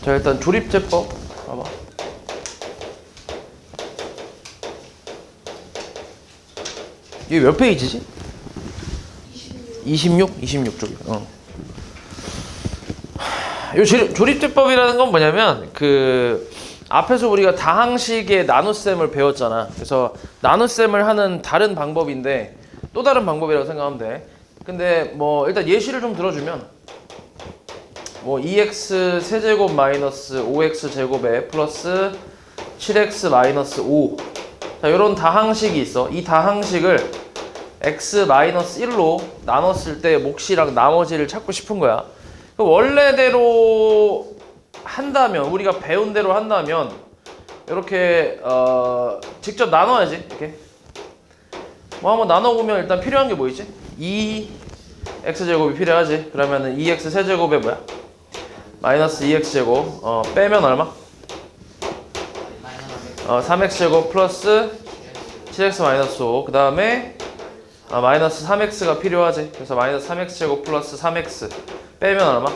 자, 일단 조립제법 봐봐. 이게 몇 페이지지? 26 쪽이. 요 조립제법이라는 건 뭐냐면 그 앞에서 우리가 다항식의 나눗셈을 배웠잖아. 그래서 나눗셈을 하는 다른 방법인데 또 다른 방법이라고 생각하면 돼. 근데 뭐 일단 예시를 좀 들어주면 뭐 2x 세제곱 마이너스 5x 제곱에 플러스 7x 마이너스 5. 자, 이런 다항식이 있어. 이 다항식을 x 마이너스 1로 나눴을 때 몫이랑 나머지를 찾고 싶은 거야. 그 원래대로 한다면, 우리가 배운 대로 한다면 이렇게 직접 나눠야지. 이렇게 뭐 한번 나눠보면 일단 필요한 게 뭐 있지? 2x제곱이 필요하지. 그러면은 2x 세제곱에 뭐야? 마이너스 2x제곱 빼면 얼마? 3x제곱 플러스 7x 마이너스 5. 그 다음에 마이너스 3x가 필요하지. 그래서 마이너스 3x제곱 플러스 3x 빼면 얼마?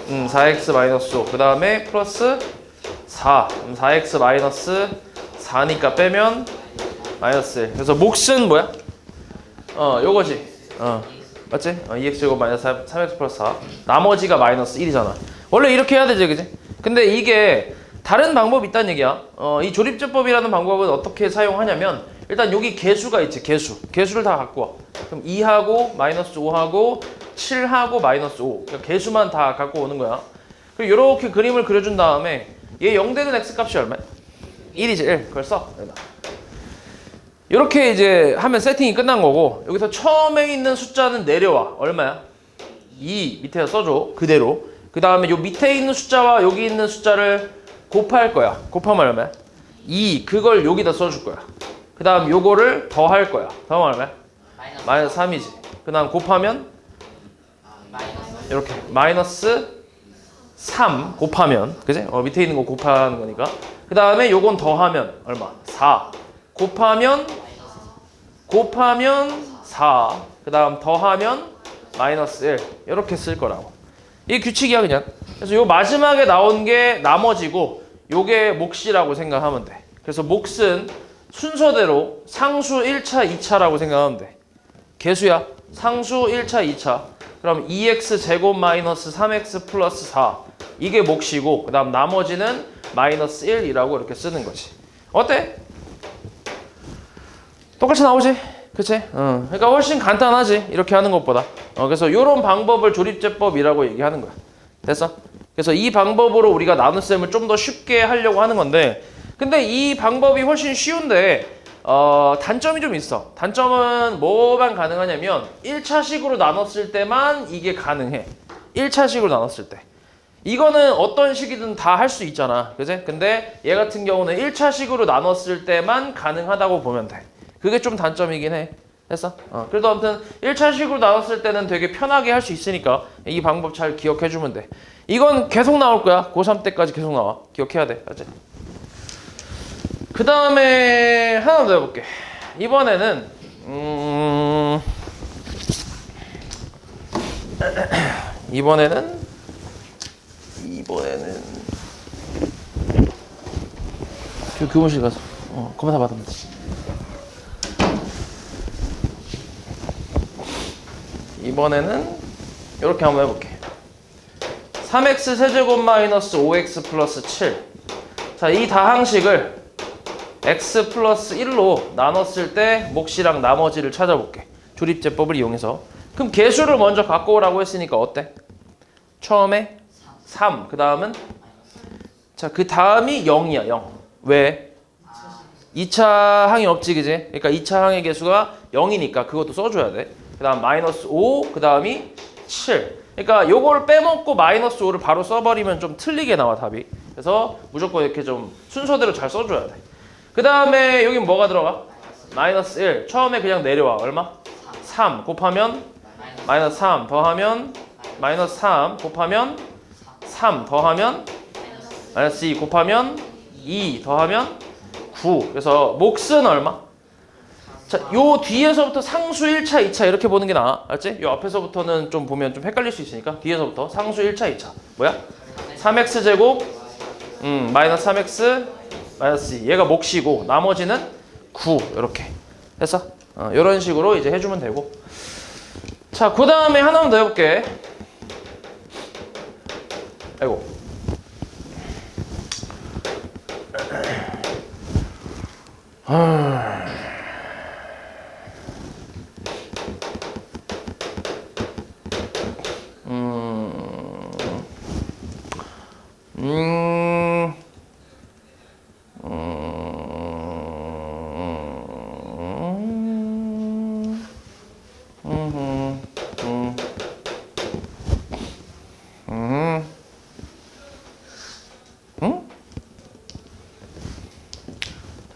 4x 마이너스 5. 그 다음에 플러스 4. 4x 마이너스 4니까 빼면 마이너스 1. 그래서 몫은 뭐야? 요거지. 맞지? 2x제곱 마이너스 3x 플러스 4. 나머지가 마이너스 1이잖아. 원래 이렇게 해야 되지, 그지? 근데 이게 다른 방법이 있다는 얘기야. 이 조립제법이라는 방법은 어떻게 사용하냐면 일단 여기 개수가 있지, 개수를 다 갖고 와. 그럼 2하고 마이너스 5하고 7하고 마이너스 5. 그러니까 개수만 다 갖고 오는 거야. 그리고 이렇게 그림을 그려준 다음에 얘 0 되는 x 값이 얼마야? 1이지, 1. 그걸 써. 여기다. 이렇게 이제 하면 세팅이 끝난 거고, 여기서 처음에 있는 숫자는 내려와. 얼마야? 2 밑에다 써줘. 그대로. 그 다음에 요 밑에 있는 숫자와 여기 있는 숫자를 곱할 거야. 곱하면 얼마야? 2. 그걸 여기다 써줄 거야. 그 다음 요거를 더할 거야. 더하면 얼마야? 마이너스 3이지. 그 다음 곱하면 이렇게 마이너스 3 곱하면, 그지? 밑에 있는 거 곱하는 거니까. 그 다음에 요건 더하면 얼마? 4 곱하면 4. 그 다음 더하면 마이너스 1. 이렇게 쓸 거라고. 이게 규칙이야, 그냥. 그래서 요 마지막에 나온 게 나머지고 요게 몫이라고 생각하면 돼. 그래서 몫은 순서대로 상수 1차, 2차라고 생각하면 돼. 개수야. 상수 1차, 2차. 그럼 2x 제곱 마이너스 3x 플러스 4. 이게 몫이고, 그 다음 나머지는 마이너스 1이라고 이렇게 쓰는 거지. 어때? 똑같이 나오지? 그치? 그러니까 훨씬 간단하지, 이렇게 하는 것보다. 그래서 이런 방법을 조립제법이라고 얘기하는 거야. 됐어? 그래서 이 방법으로 우리가 나눗셈을 좀 더 쉽게 하려고 하는 건데, 근데 이 방법이 훨씬 쉬운데 단점이 좀 있어. 단점은 뭐만 가능하냐면 1차식으로 나눴을 때만 이게 가능해. 1차식으로 나눴을 때. 이거는 어떤 식이든 다 할 수 있잖아. 그지? 근데 얘 같은 경우는 1차식으로 나눴을 때만 가능하다고 보면 돼. 그게 좀 단점이긴 해. 됐어? 그래도 아무튼 1차식으로 나눴을 때는 되게 편하게 할 수 있으니까 이 방법 잘 기억해주면 돼. 이건 계속 나올 거야. 고3 때까지 계속 나와. 기억해야 돼. 알지? 그 다음에 하나 더 해볼게. 이번에는 교무실 가서 검사 받으면 돼. 이번에는 이렇게 한번 해볼게. 3x 세제곱 마이너스 5x 플러스 7. 자, 이 다항식을 x 플러스 1로 나눴을 때 몫이랑 나머지를 찾아볼게. 조립제법을 이용해서. 그럼 개수를 먼저 갖고 오라고 했으니까 어때? 처음에 3. 그 다음은? 자, 그 다음이 0이야, 0. 왜? 2차 항이 없지, 그지? 그러니까 2차 항의 개수가 0이니까 그것도 써줘야 돼. 그 다음 마이너스 5, 그 다음이 7. 그러니까 요거를 빼먹고 마이너스 5를 바로 써버리면 좀 틀리게 나와, 답이. 그래서 무조건 이렇게 좀 순서대로 잘 써줘야 돼. 그 다음에 여기 뭐가 들어가? 마이너스 1. 처음에 그냥 내려와. 얼마? 3 곱하면 마이너스 3 더하면 마이너스 3 곱하면 3 더하면 마이너스 2 곱하면 2 더하면 9. 그래서 몫은 얼마? 자, 요 뒤에서부터 상수 1차, 2차 이렇게 보는 게 나아. 알지? 요 앞에서부터는 좀 보면 좀 헷갈릴 수 있으니까 뒤에서부터 상수 1차, 2차. 뭐야? 3x제곱 마이너스 3x 마이너스 2. 얘가 몫이고 나머지는 9 이렇게 됐어? 이런 식으로 이제 해주면 되고. 자, 그 다음에 하나만 더 해볼게. 아이고.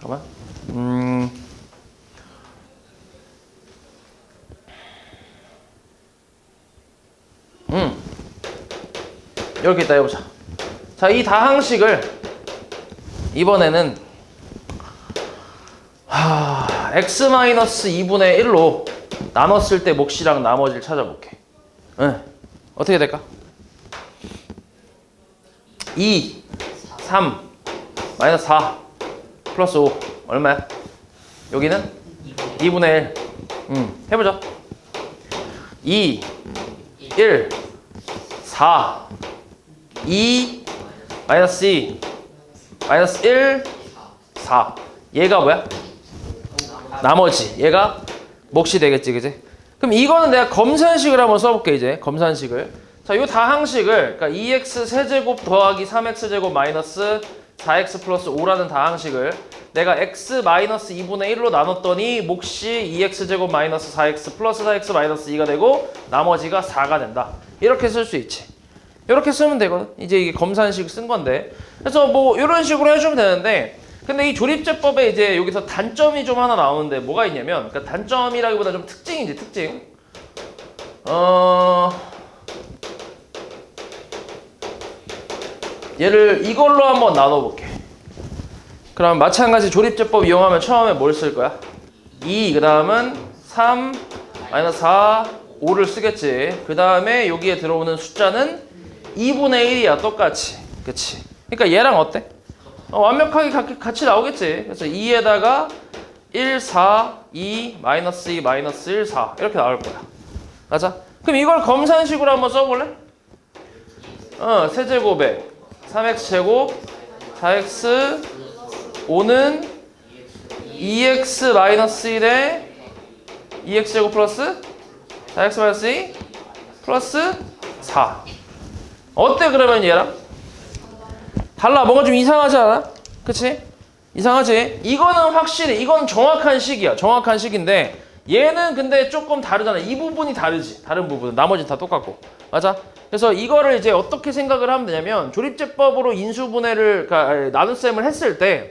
잠깐만. 이렇게 있다 해보자. 자, 이 다항식을 이번에는 x-2분의 1로 나눴을 때 몫이랑 나머지를 찾아볼게. 어떻게 될까? 2, 3, 마이너스 4, 플러스 5 얼마야? 여기는 2분의 1. 해보자. 2, 1, 4, 2, 마이너스 2, 마이너스 1, 4. 얘가 뭐야? 나머지. 얘가 몫이 되겠지, 그지? 그럼 이거는 내가 검산식을 한번 써볼게, 이제. 검산식을. 자, 요 다항식을, 그러니까 2x 세제곱 더하기 3x 제곱 마이너스 4x 플러스 5라는 다항식을 내가 x 마이너스 2분의 1로 나눴더니 몫이 2x 제곱 마이너스 4x 플러스 4x 마이너스 2가 되고 나머지가 4가 된다. 이렇게 쓸 수 있지. 이렇게 쓰면 되거든. 이제 이게 검산식 쓴 건데. 그래서 뭐 이런 식으로 해주면 되는데, 근데 이 조립제법에 이제 여기서 단점이 좀 하나 나오는데 뭐가 있냐면, 그러니까 단점이라기보다 좀 특징이지, 특징. 얘를 이걸로 한번 나눠볼게. 그럼 마찬가지 조립제법 이용하면 처음에 뭘 쓸 거야? 2, 그 다음은 3, 마이너스 4, 5를 쓰겠지. 그 다음에 여기에 들어오는 숫자는 2분의 1이야, 똑같이. 그치? 그러니까 얘랑 어때? 완벽하게 같이 나오겠지. 그래서 2에다가 1, 4, 2, 마이너스 2, 마이너스 1, 4 이렇게 나올 거야. 맞아? 그럼 이걸 검산식으로 한번 써볼래? 세제곱에 3x제곱 4x 5는 2x 마이너스 1에 2x제곱 플러스 4x 마이너스 2 플러스 4. 어때 그러면 얘랑? 달라. 뭔가 좀 이상하지 않아? 그치? 이상하지? 이거는 확실히 이건 정확한 식이야. 정확한 식인데 얘는 근데 조금 다르잖아. 이 부분이 다르지. 다른 부분은 나머지는 다 똑같고. 맞아? 그래서 이거를 이제 어떻게 생각을 하면 되냐면 조립제법으로 인수분해를 그러니까 나눗셈을 했을 때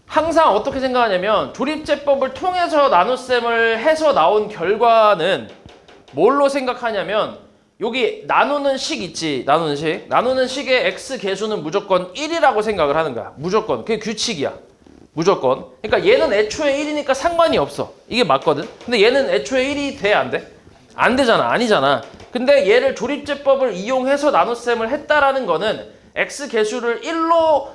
항상 어떻게 생각하냐면 조립제법을 통해서 나눗셈을 해서 나온 결과는 뭘로 생각하냐면 여기 나누는 식 있지. 나누는 식. 나누는 식의 x 개수는 무조건 1이라고 생각을 하는 거야. 무조건. 그게 규칙이야. 무조건. 그러니까 얘는 애초에 1이니까 상관이 없어. 이게 맞거든. 근데 얘는 애초에 1이 돼? 안 돼? 안 되잖아. 아니잖아. 근데 얘를 조립제법을 이용해서 나눗셈을 했다라는 거는 x 개수를 1로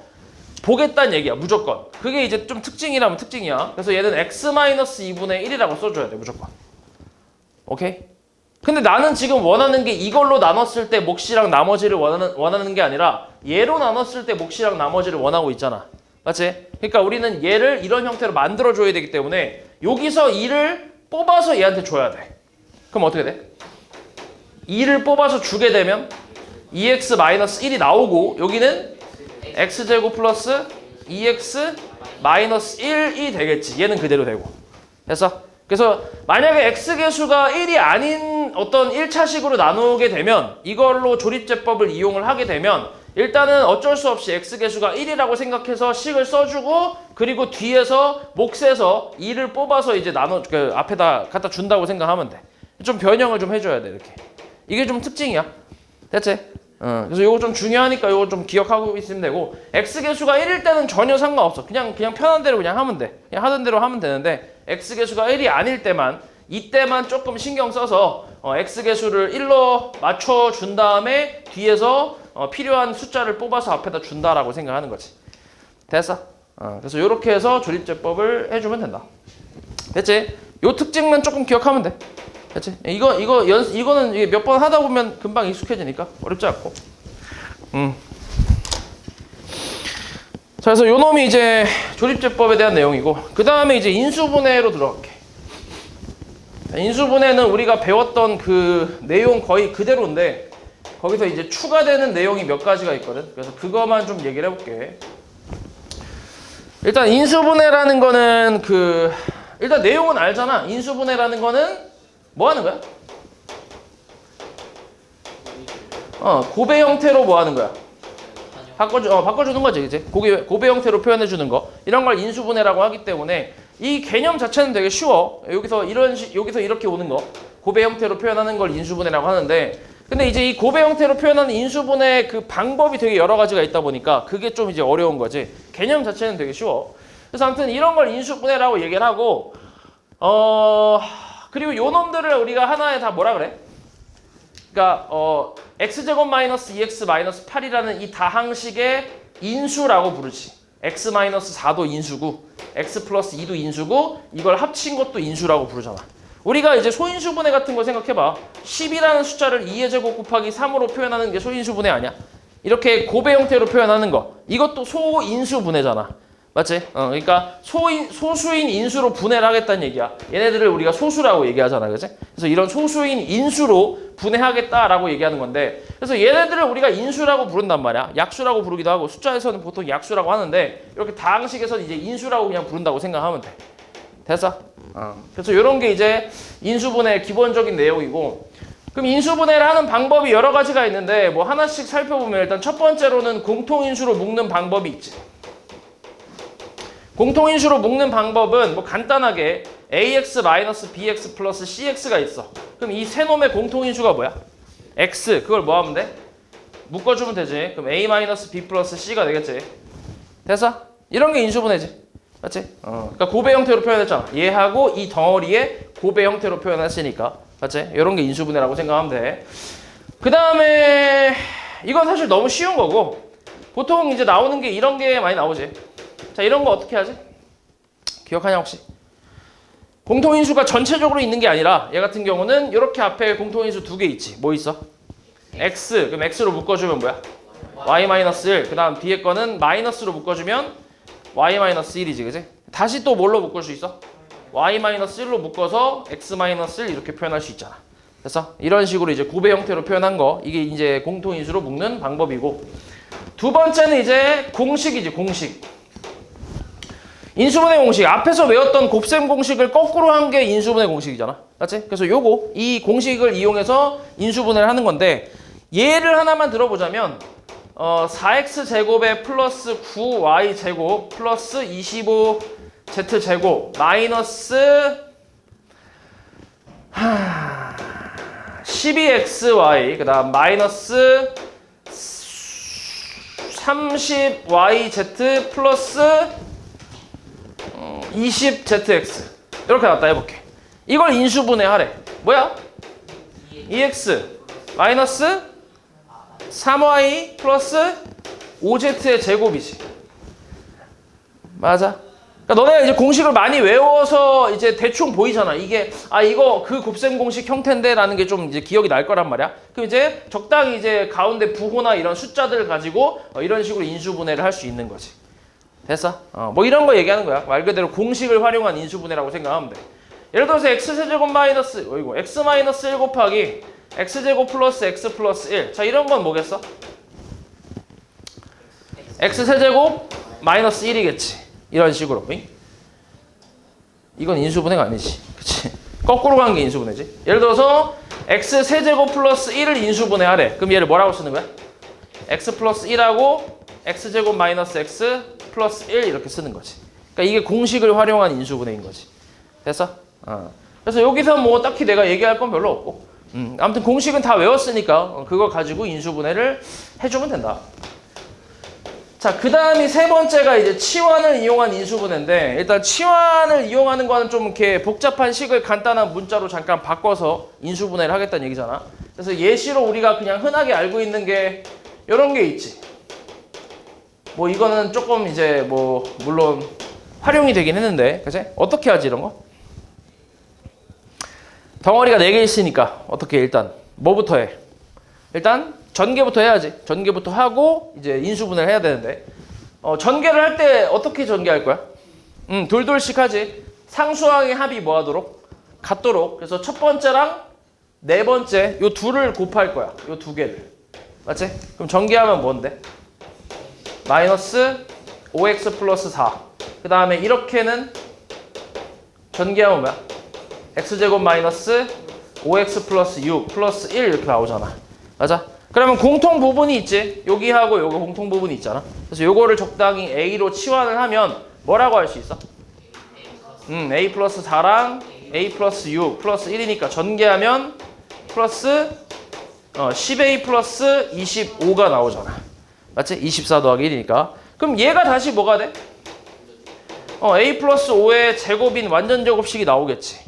보겠다는 얘기야. 무조건. 그게 이제 좀 특징이라면 특징이야. 그래서 얘는 x-2분의 1이라고 써줘야 돼. 무조건. 오케이? 근데 나는 지금 원하는 게 이걸로 나눴을 때 몫이랑 나머지를 원하는 게 아니라 얘로 나눴을 때 몫이랑 나머지를 원하고 있잖아. 맞지? 그러니까 우리는 얘를 이런 형태로 만들어줘야 되기 때문에 여기서 2를 뽑아서 얘한테 줘야 돼. 그럼 어떻게 돼? 2를 뽑아서 주게 되면 2x-1이 나오고 여기는 x제곱 플러스 2x-1이 되겠지. 얘는 그대로 되고. 됐어? 그래서 만약에 x개수가 1이 아닌 어떤 1차식으로 나누게 되면 이걸로 조립제법을 이용을 하게 되면 일단은 어쩔 수 없이 x개수가 1이라고 생각해서 식을 써주고 그리고 뒤에서 몫에서 2를 뽑아서 이제 그 앞에다 갖다 준다고 생각하면 돼. 좀 변형을 좀 해줘야 돼. 이렇게. 이게 좀 특징이야. 됐지? 그래서 요거 좀 중요하니까 요거 좀 기억하고 있으면 되고 x계수가 1일 때는 전혀 상관없어. 그냥 편한 대로 그냥 하면 돼. 그냥 하던 대로 하면 되는데 x계수가 1이 아닐 때만 이때만 조금 신경 써서 x계수를 1로 맞춰준 다음에 뒤에서 필요한 숫자를 뽑아서 앞에다 준다라고 생각하는 거지. 됐어? 그래서 이렇게 해서 조립제법을 해주면 된다. 됐지? 요 특징만 조금 기억하면 돼. 됐지? 이거는 몇 번 하다 보면 금방 익숙해지니까 어렵지 않고. 자, 그래서 요 놈이 이제 조립제법에 대한 내용이고, 그 다음에 이제 인수분해로 들어갈게. 인수분해는 우리가 배웠던 그 내용 거의 그대로인데, 거기서 이제 추가되는 내용이 몇 가지가 있거든. 그래서 그거만 좀 얘기를 해볼게. 일단 인수분해라는 거는 일단 내용은 알잖아. 인수분해라는 거는 뭐 하는 거야? 곱의 형태로 뭐 하는 거야? 바꿔주는 거지, 그치? 곱의 형태로 표현해주는 거. 이런 걸 인수분해라고 하기 때문에 이 개념 자체는 되게 쉬워. 여기서 이렇게 오는 거. 곱의 형태로 표현하는 걸 인수분해라고 하는데, 근데 이제 이 곱의 형태로 표현하는 인수분해 그 방법이 되게 여러 가지가 있다 보니까 그게 좀 이제 어려운 거지. 개념 자체는 되게 쉬워. 그래서 아무튼 이런 걸 인수분해라고 얘기를 하고, 그리고 요 놈들을 우리가 하나에 다 뭐라 그래? 그러니까 x제곱 마이너스 2x 마이너스 8이라는 이 다항식의 인수라고 부르지. x 마이너스 4도 인수고 x 플러스 2도 인수고 이걸 합친 것도 인수라고 부르잖아. 우리가 이제 소인수분해 같은 거 생각해봐. 10이라는 숫자를 2의 제곱 곱하기 3으로 표현하는 게 소인수분해 아니야? 이렇게 곱의 형태로 표현하는 거. 이것도 소인수분해잖아. 맞지? 그러니까 소수인 인수로 분해를 하겠다는 얘기야. 얘네들을 우리가 소수라고 얘기하잖아. 그치? 그래서 이런 소수인 인수로 분해하겠다라고 얘기하는 건데, 그래서 얘네들을 우리가 인수라고 부른단 말이야. 약수라고 부르기도 하고, 숫자에서는 보통 약수라고 하는데, 이렇게 다항식에서는 이제 인수라고 그냥 부른다고 생각하면 돼. 됐어? 그래서 이런 게 이제 인수분해의 기본적인 내용이고, 그럼 인수분해를 하는 방법이 여러 가지가 있는데, 뭐 하나씩 살펴보면 일단 첫 번째로는 공통인수로 묶는 방법이 있지. 공통인수로 묶는 방법은 뭐 간단하게 ax-bx 플러스 cx가 있어. 그럼 이 세 놈의 공통인수가 뭐야? x. 그걸 뭐 하면 돼? 묶어주면 되지. 그럼 a-b 플러스 c가 되겠지. 됐어? 이런 게 인수분해지. 맞지? 그러니까 곱의 형태로 표현했잖아. 얘하고 이 덩어리에 곱의 형태로 표현했으니까. 맞지? 이런 게 인수분해라고 생각하면 돼. 그 다음에 이건 사실 너무 쉬운 거고, 보통 이제 나오는 게 이런 게 많이 나오지. 자, 이런 거 어떻게 하지? 기억하냐 혹시? 공통인수가 전체적으로 있는 게 아니라 얘 같은 경우는 이렇게 앞에 공통인수 두 개 있지. 뭐 있어? x. 그럼 x로 묶어주면 뭐야? y-1. 그 다음 뒤에 거는 마이너스로 묶어주면 y-1이지. 그지? 다시 또 뭘로 묶을 수 있어? y-1로 묶어서 x-1 이렇게 표현할 수 있잖아. 그래서 이런 식으로 이제 곱의 형태로 표현한 거, 이게 이제 공통인수로 묶는 방법이고, 두 번째는 이제 공식이지. 공식. 인수분해 공식. 앞에서 외웠던 곱셈 공식을 거꾸로 한 게 인수분해 공식이잖아. 맞지? 그래서 이 공식을 이용해서 인수분해를 하는 건데, 예를 하나만 들어보자면 4x제곱에 플러스 9y제곱 플러스 25z제곱 마이너스 12xy 그 다음 마이너스 30yz 플러스 20zx 이렇게 나왔다 해볼게. 이걸 인수분해하래. 뭐야? 2x 마이너스 3y 플러스 5z의 제곱이지. 맞아. 그러니까 너네가 이제 공식을 많이 외워서 이제 대충 보이잖아. 이게 이거 그 곱셈 공식 형태인데 라는 게 좀 이제 기억이 날 거란 말이야. 그럼 이제 적당히 이제 가운데 부호나 이런 숫자들을 가지고 이런 식으로 인수분해를 할 수 있는 거지. 됐어? 뭐 이런 거 얘기하는 거야. 말 그대로 공식을 활용한 인수분해라고 생각하면 돼. 예를 들어서 x세제곱 마이너스 x 마이너스 1 곱하기 x제곱 플러스 x 플러스 1. 자, 이런 건 뭐겠어? x세제곱 마이너스 1이겠지. 이런 식으로. 이건 인수분해가 아니지. 그치? 거꾸로 간 게 인수분해지. 예를 들어서 x세제곱 플러스 1을 인수분해하래. 그럼 얘를 뭐라고 쓰는 거야? x 플러스 1하고 x제곱 마이너스 x 플러스 1 이렇게 쓰는 거지. 그러니까 이게 공식을 활용한 인수분해인 거지. 됐어? 그래서 여기서 뭐 딱히 내가 얘기할 건 별로 없고, 아무튼 공식은 다 외웠으니까 그거 가지고 인수분해를 해주면 된다. 자, 그 다음이 세 번째가 이제 치환을 이용한 인수분해인데, 일단 치환을 이용하는 거는 좀 이렇게 복잡한 식을 간단한 문자로 잠깐 바꿔서 인수분해를 하겠다는 얘기잖아. 그래서 예시로 우리가 그냥 흔하게 알고 있는 게 이런 게 있지. 뭐 이거는 조금 이제 뭐 물론 활용이 되긴 했는데, 그치? 어떻게 하지 이런 거? 덩어리가 4개 있으니까 어떻게 일단 뭐부터 해? 일단 전개부터 해야지. 전개부터 하고 이제 인수분해를 해야 되는데 전개를 할 때 어떻게 전개할 거야? 돌돌씩 하지. 상수항의 합이 뭐 하도록? 같도록. 그래서 첫 번째랑 네 번째 요 둘을 곱할 거야. 요 두 개를. 맞지? 그럼 전개하면 뭔데? 마이너스 5x 플러스 4. 그 다음에 이렇게는 전개하면 뭐야? x제곱 마이너스 5x 플러스 6 플러스 1 이렇게 나오잖아. 맞아? 그러면 공통 부분이 있지. 여기하고 요거 공통 부분이 있잖아. 그래서 요거를 적당히 a로 치환을 하면 뭐라고 할 수 있어? a 플러스 4랑 a 플러스 6 플러스 1이니까 전개하면 플러스 10a 플러스 25가 나오잖아. 맞지? 24 더하기 1이니까. 그럼 얘가 다시 뭐가 돼? a 플러스 5의 제곱인 완전 제곱식이 나오겠지.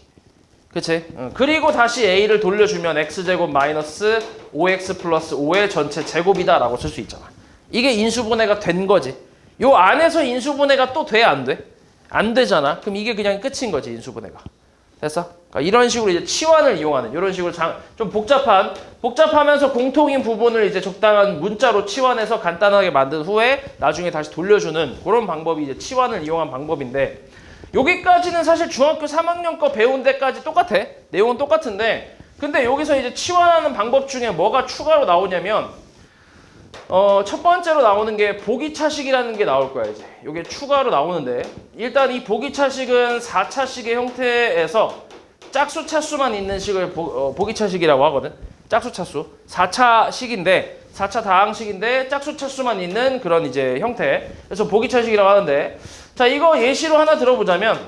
그치? 그리고 다시 a를 돌려주면 x제곱 마이너스 5x 플러스 5의 전체 제곱이다 라고 쓸 수 있잖아. 이게 인수분해가 된 거지. 요 안에서 인수분해가 또 돼? 안 돼? 안 되잖아. 그럼 이게 그냥 끝인 거지, 인수분해가. 됐어? 그러니까 이런 식으로 이제 치환을 이용하는, 이런 식으로 좀 복잡하면서 공통인 부분을 이제 적당한 문자로 치환해서 간단하게 만든 후에 나중에 다시 돌려주는 그런 방법이 이제 치환을 이용한 방법인데, 여기까지는 사실 중학교 3학년 거 배운 데까지 똑같아. 내용은 똑같은데, 근데 여기서 이제 치환하는 방법 중에 뭐가 추가로 나오냐면, 첫 번째로 나오는 게 보기차식이라는 게 나올 거야, 이제. 이게 추가로 나오는데, 일단 이 보기차식은 4차식의 형태에서 짝수 차수만 있는 식을 보기차식이라고 하거든. 짝수 차수. 4차식인데, 4차 다항식인데 짝수 차수만 있는 그런 이제 형태. 그래서 보기차식이라고 하는데, 자, 이거 예시로 하나 들어보자면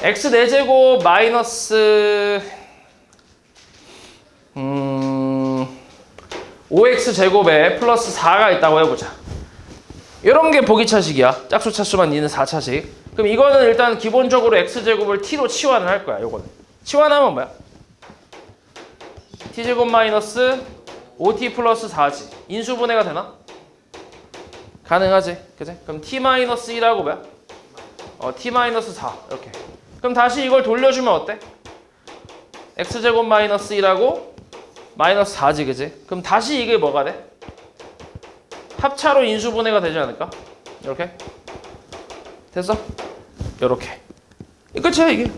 x 4제곱 마이너스 5x 제곱에 플러스 4가 있다고 해보자. 이런 게 보기차식이야. 짝수 차수만 있는 4차식. 그럼 이거는 일단 기본적으로 x제곱을 t로 치환을 할 거야. 요거는 치환하면 뭐야? t제곱 마이너스 5t 플러스 4지. 인수분해가 되나? 가능하지. 그치? 그럼 t-1하고 뭐야? t-4 이렇게. 그럼 다시 이걸 돌려주면 어때? x제곱 마이너스 1하고 마이너스 4지. 그치? 그럼 다시 이게 뭐가 돼? 합차로 인수분해가 되지 않을까? 이렇게. 됐어? 이렇게. 끝이야 이게.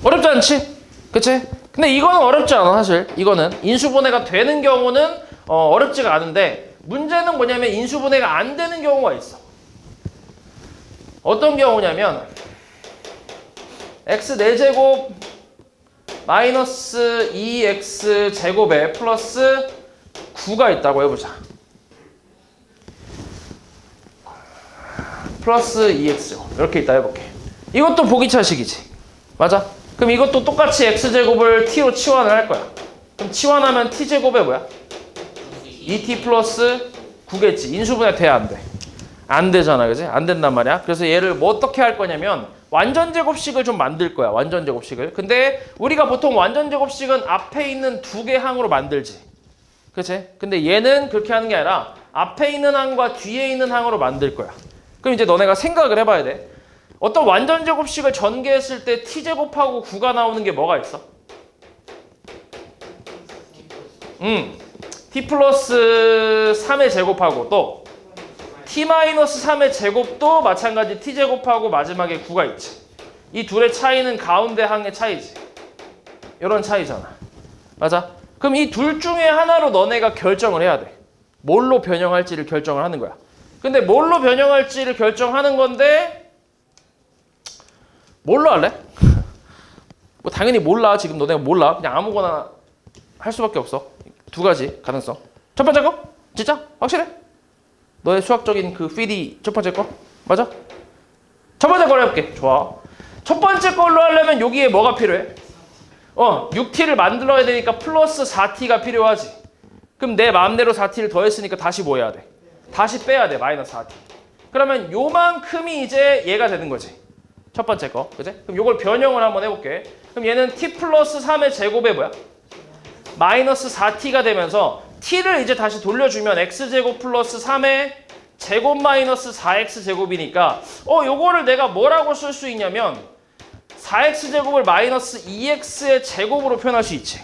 어렵지 않지? 그치? 근데 이거는 어렵지 않아 사실. 이거는 인수분해가 되는 경우는 어렵지가 않은데, 문제는 뭐냐면 인수분해가 안 되는 경우가 있어. 어떤 경우냐면 x 4제곱 마이너스 2x 제곱에 플러스 9가 있다고 해보자. 플러스 2x 이렇게 있다 해볼게. 이것도 보기차식이지. 맞아? 그럼 이것도 똑같이 x제곱을 t로 치환을 할 거야. 그럼 치환하면 t제곱에 뭐야? 2t 플러스 9겠지. 인수분해 돼? 안 돼? 안 되잖아. 그지? 안 된단 말이야. 그래서 얘를 뭐 어떻게 할 거냐면 완전 제곱식을 좀 만들 거야. 완전 제곱식을. 근데 우리가 보통 완전 제곱식은 앞에 있는 두 개 항으로 만들지. 그치? 근데 얘는 그렇게 하는 게 아니라 앞에 있는 항과 뒤에 있는 항으로 만들 거야. 그럼 이제 너네가 생각을 해봐야 돼. 어떤 완전 제곱식을 전개했을 때 t제곱하고 9가 나오는 게 뭐가 있어? t 플러스 3의 제곱하고 또 t 마이너스 3의 제곱도 마찬가지 t제곱하고 마지막에 9가 있지. 이 둘의 차이는 가운데 항의 차이지. 이런 차이잖아. 맞아? 그럼 이 둘 중에 하나로 너네가 결정을 해야 돼. 뭘로 변형할지를 결정을 하는 거야. 근데 뭘로 변형할지를 결정하는 건데 뭘로 할래? 뭐 당연히 몰라. 지금 너네가 몰라. 그냥 아무거나 할 수밖에 없어. 두 가지 가능성. 첫 번째 거? 진짜? 확실해? 너의 수학적인 그 필이 첫 번째 거? 맞아? 첫 번째 걸로 해볼게. 좋아. 첫 번째 걸로 하려면 여기에 뭐가 필요해? 6t를 만들어야 되니까 플러스 4t가 필요하지. 그럼 내 마음대로 4t를 더했으니까 다시 뭐 해야 돼? 다시 빼야 돼. 마이너스 4t. 그러면 요만큼이 이제 얘가 되는 거지. 첫 번째 거. 그지? 그럼 요걸 변형을 한번 해볼게. 그럼 얘는 t 플러스 3의 제곱에 뭐야? 마이너스 4t가 되면서 t를 이제 다시 돌려주면 x제곱 플러스 3의 제곱 마이너스 4x 제곱이니까 요거를 내가 뭐라고 쓸 수 있냐면 4x 제곱을 마이너스 2x의 제곱으로 표현할 수 있지.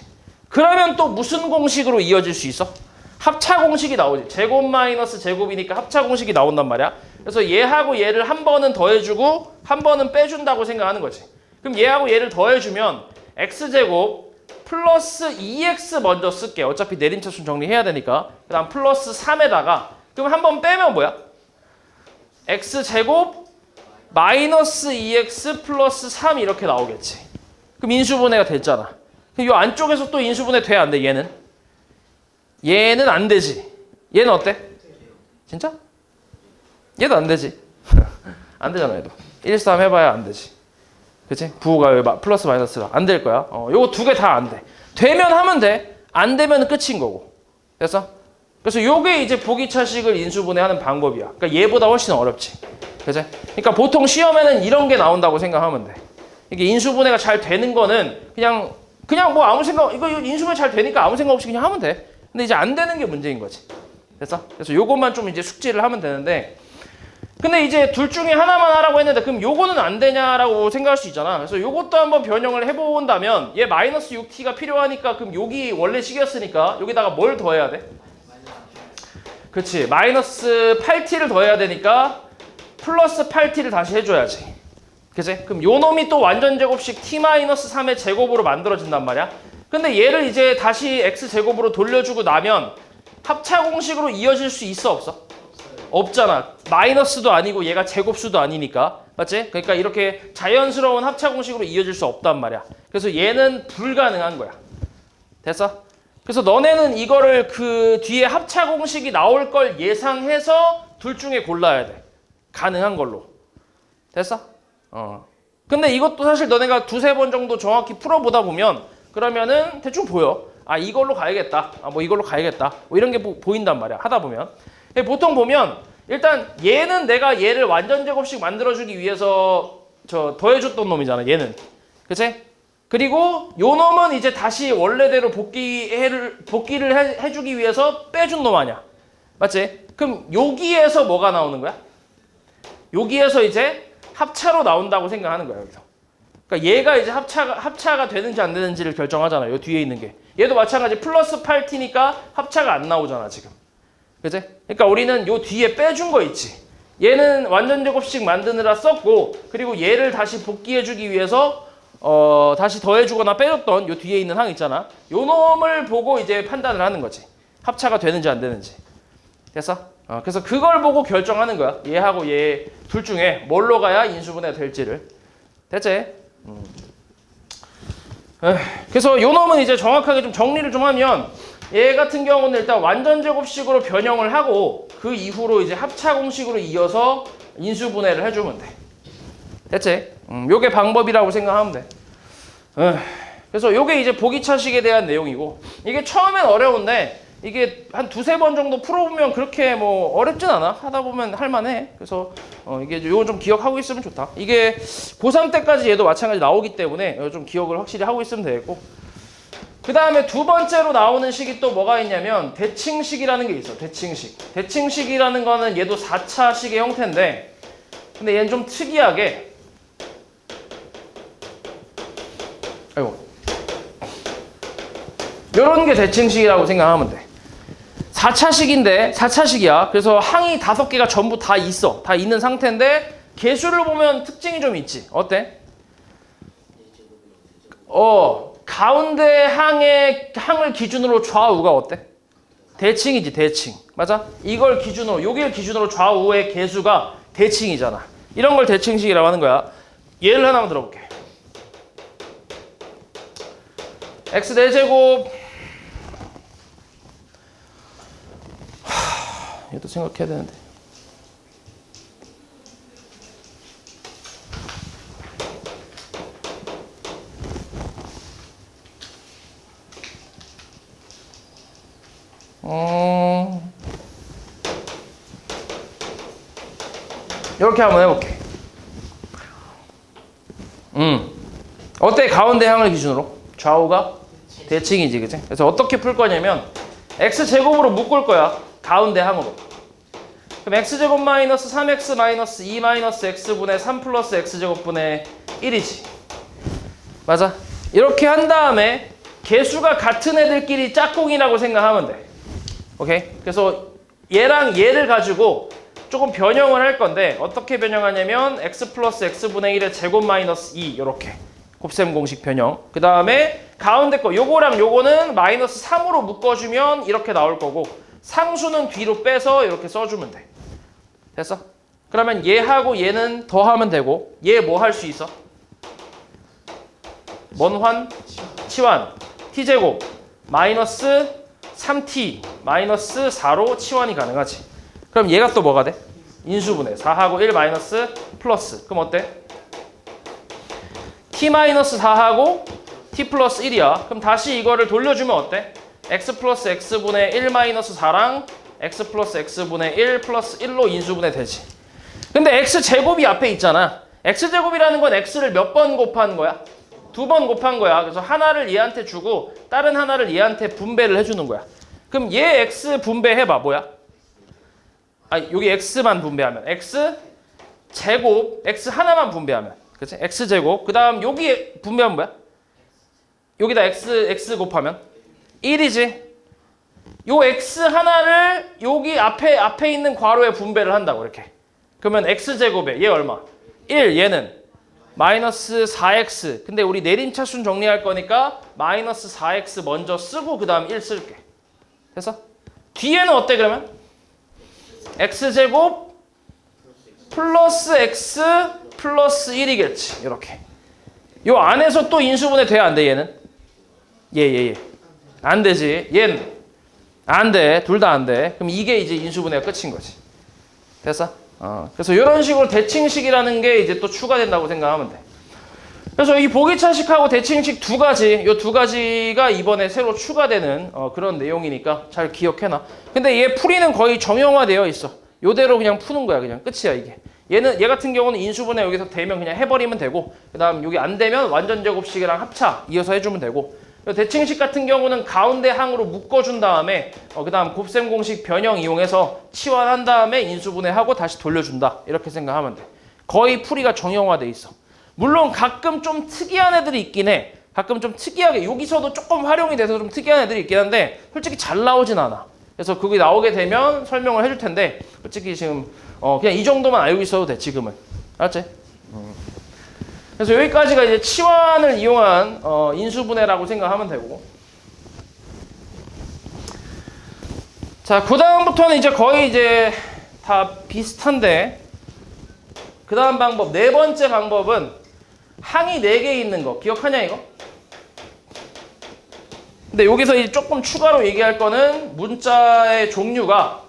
그러면 또 무슨 공식으로 이어질 수 있어? 합차 공식이 나오지. 제곱 마이너스 제곱이니까 합차 공식이 나온단 말이야. 그래서 얘하고 얘를 한 번은 더해주고 한 번은 빼준다고 생각하는 거지. 그럼 얘하고 얘를 더해주면 x제곱 플러스 2x 먼저 쓸게. 어차피 내림차순 정리해야 되니까. 그 다음 플러스 3에다가 그럼 한 번 빼면 뭐야? x제곱 마이너스 2x 플러스 3 이렇게 나오겠지. 그럼 인수분해가 됐잖아. 그럼 이 안쪽에서 또 인수분해 돼? 안 돼? 얘는? 얘는 안 되지. 얘는 어때? 진짜? 얘도 안 되지. 안 되잖아 얘도. 1, 3 해봐야 안 되지. 그치? 부호가 플러스 마이너스라 안 될 거야. 요거 두 개 다 안 돼. 되면 하면 돼. 안 되면 끝인 거고. 됐어? 그래서 요게 이제 보기차식을 인수분해하는 방법이야. 그러니까 얘보다 훨씬 어렵지. 그치? 그러니까 보통 시험에는 이런 게 나온다고 생각하면 돼. 이게 인수분해가 잘 되는 거는 그냥 뭐 아무 생각, 이거 인수분해 잘 되니까 아무 생각 없이 그냥 하면 돼. 근데 이제 안 되는 게 문제인 거지. 됐어? 그래서 요것만 좀 이제 숙지를 하면 되는데, 근데 이제 둘 중에 하나만 하라고 했는데 그럼 요거는 안 되냐라고 생각할 수 있잖아. 그래서 요것도 한번 변형을 해본다면 얘 마이너스 6t가 필요하니까 그럼 여기 원래 식이었으니까 여기다가 뭘 더해야 돼? 그렇지. 마이너스 8t를 더해야 되니까 플러스 8t를 다시 해줘야지. 그치? 그럼 요 놈이 또 완전 제곱식 t-3의 제곱으로 만들어진단 말이야. 근데 얘를 이제 다시 x제곱으로 돌려주고 나면 합차 공식으로 이어질 수 있어 없어? 없잖아. 마이너스도 아니고 얘가 제곱수도 아니니까. 맞지? 그러니까 이렇게 자연스러운 합차 공식으로 이어질 수 없단 말이야. 그래서 얘는 불가능한 거야. 됐어? 그래서 너네는 이거를 그 뒤에 합차 공식이 나올 걸 예상해서 둘 중에 골라야 돼. 가능한 걸로. 됐어? 근데 이것도 사실 너네가 두세 번 정도 정확히 풀어보다 보면 그러면은 대충 보여. 아, 이걸로 가야겠다. 아, 뭐 이걸로 가야겠다. 뭐 이런 게 보인단 말이야. 하다 보면. 보통 보면 일단 얘는 내가 얘를 완전 제곱식 만들어주기 위해서 더해줬던 놈이잖아. 얘는. 그치? 그리고 요 놈은 이제 다시 원래대로 복귀를 해주기 위해서 빼준 놈 아니야. 맞지? 그럼 여기에서 뭐가 나오는 거야? 여기에서 이제 합차로 나온다고 생각하는 거야. 여기서. 그러니까 얘가 이제 합차가 되는지 안 되는지를 결정하잖아. 요 뒤에 있는 게. 얘도 마찬가지 플러스 8t니까 합차가 안 나오잖아 지금. 그치? 그러니까 우리는 요 뒤에 빼준 거 있지. 얘는 완전 제곱식 만드느라 썼고 그리고 얘를 다시 복귀해주기 위해서 다시 더해주거나 빼줬던 요 뒤에 있는 항 있잖아. 요 놈을 보고 이제 판단을 하는 거지. 합차가 되는지 안 되는지. 됐어? 그래서 그걸 보고 결정하는 거야. 얘하고 얘 둘 중에 뭘로 가야 인수분해가 될지를. 됐지? 그래서 요 놈은 이제 정확하게 좀 정리를 좀 하면 얘 같은 경우는 일단 완전 제곱식으로 변형을 하고 그 이후로 이제 합차 공식으로 이어서 인수분해를 해주면 돼. 됐지? 요게 방법이라고 생각하면 돼. 그래서 요게 이제 보기차식에 대한 내용이고 이게 처음엔 어려운데 이게 한 두세 번 정도 풀어보면 그렇게 뭐 어렵진 않아. 하다 보면 할만해. 그래서 이게 요거 좀 기억하고 있으면 좋다. 이게 고3 때까지 얘도 마찬가지 나오기 때문에 좀 기억을 확실히 하고 있으면 되겠고 그 다음에 두 번째로 나오는 식이 또 뭐가 있냐면 대칭식이라는 게 있어. 대칭식. 대칭식이라는 거는 얘도 4차식의 형태인데 근데 얘는 좀 특이하게 요런 게 대칭식이라고 생각하면 돼. 4차식인데 4차식이야. 그래서 항이 5개가 전부 다 있어. 다 있는 상태인데 개수를 보면 특징이 좀 있지. 어때? 가운데 항을 기준으로 좌우가 어때? 대칭이지, 대칭. 맞아? 이걸 기준으로, 여기를 기준으로 좌우의 개수가 대칭이잖아. 이런 걸 대칭식이라고 하는 거야. 예를 하나만 들어볼게. x 4제곱 얘도 생각해야 되는데 이렇게 한번 해볼게. 어때? 가운데 향을 기준으로 좌우가 대칭이지, 그치? 그래서 어떻게 풀 거냐면 x제곱으로 묶을 거야. 가운데 항으로. 그럼 x제곱 마이너스 3x 마이너스 2 마이너스 x분의 3 플러스 x제곱분의 1이지. 맞아? 이렇게 한 다음에 개수가 같은 애들끼리 짝꿍이라고 생각하면 돼. 오케이? 그래서 얘랑 얘를 가지고 조금 변형을 할 건데 어떻게 변형하냐면 x 플러스 x분의 1의 제곱 마이너스 2 이렇게 곱셈 공식 변형. 그 다음에 가운데 거 요거랑 요거는 마이너스 3으로 묶어주면 이렇게 나올 거고 상수는 뒤로 빼서 이렇게 써주면 돼. 됐어? 그러면 얘하고 얘는 더하면 되고 얘 뭐 할 수 있어? 뭔환? 치환. t제곱 마이너스 3t 마이너스 4로 치환이 가능하지. 그럼 얘가 또 뭐가 돼? 인수분해. 4하고 1 마이너스 플러스. 그럼 어때? t 마이너스 4하고 t 플러스 1이야. 그럼 다시 이거를 돌려주면 어때? x 플러스 x분의 1 마이너스 4랑 x 플러스 x분의 1 플러스 1로 인수분해 되지. 근데 x제곱이 앞에 있잖아. x제곱이라는 건 x를 몇 번 곱한 거야? 2번 곱한 거야. 그래서 하나를 얘한테 주고 다른 하나를 얘한테 분배를 해주는 거야. 그럼 얘 x 분배해봐. 뭐야? 여기 x만 분배하면 x 제곱 x 하나만 분배하면 그치? x 제곱 그 다음 여기 분배하면 뭐야? 여기다 x 곱하면 1이지. 요 x 하나를 여기 앞에 있는 괄호에 분배를 한다고 이렇게. 그러면 x 제곱에 얘 얼마? 1 얘는 마이너스 4x. 근데 우리 내림차순 정리할 거니까 마이너스 4x 먼저 쓰고 그 다음 1 쓸게. 됐어? 뒤에는 어때 그러면? x제곱 플러스 x 플러스 1이겠지. 이렇게. 요 안에서 또 인수분해 돼야 안 돼 얘는? 얘. 안 되지. 얘는 안 돼. 둘 다 안 돼. 그럼 이게 이제 인수분해가 끝인 거지. 됐어? 그래서 이런 식으로 대칭식이라는 게 이제 또 추가된다고 생각하면 돼. 그래서 이 보기차식하고 대칭식 두 가지, 이 두 가지가 이번에 새로 추가되는 그런 내용이니까 잘 기억해놔. 근데 얘 풀이는 거의 정형화되어 있어. 요대로 그냥 푸는 거야. 그냥 끝이야 이게. 얘 같은 경우는 인수분해 여기서 되면 그냥 해버리면 되고, 그 다음 여기 안 되면 완전 제곱식이랑 합차 이어서 해주면 되고, 대칭식 같은 경우는 가운데 항으로 묶어준 다음에 그 다음 곱셈 공식 변형 이용해서 치환한 다음에 인수분해하고 다시 돌려준다. 이렇게 생각하면 돼. 거의 풀이가 정형화돼 있어. 물론 가끔 좀 특이한 애들이 있긴 해. 가끔 좀 특이하게 여기서도 조금 활용이 돼서 좀 특이한 애들이 있긴 한데 솔직히 잘 나오진 않아. 그래서 그게 나오게 되면 설명을 해줄 텐데 솔직히 지금 그냥 이 정도만 알고 있어도 돼 지금은. 알았지? 그래서 여기까지가 이제 치환을 이용한 인수분해라고 생각하면 되고. 자, 그 다음부터는 이제 거의 이제 다 비슷한데 그 다음 방법, 네 번째 방법은 항이 4개 있는 거 기억하냐 이거? 근데 여기서 이제 조금 추가로 얘기할 거는 문자의 종류가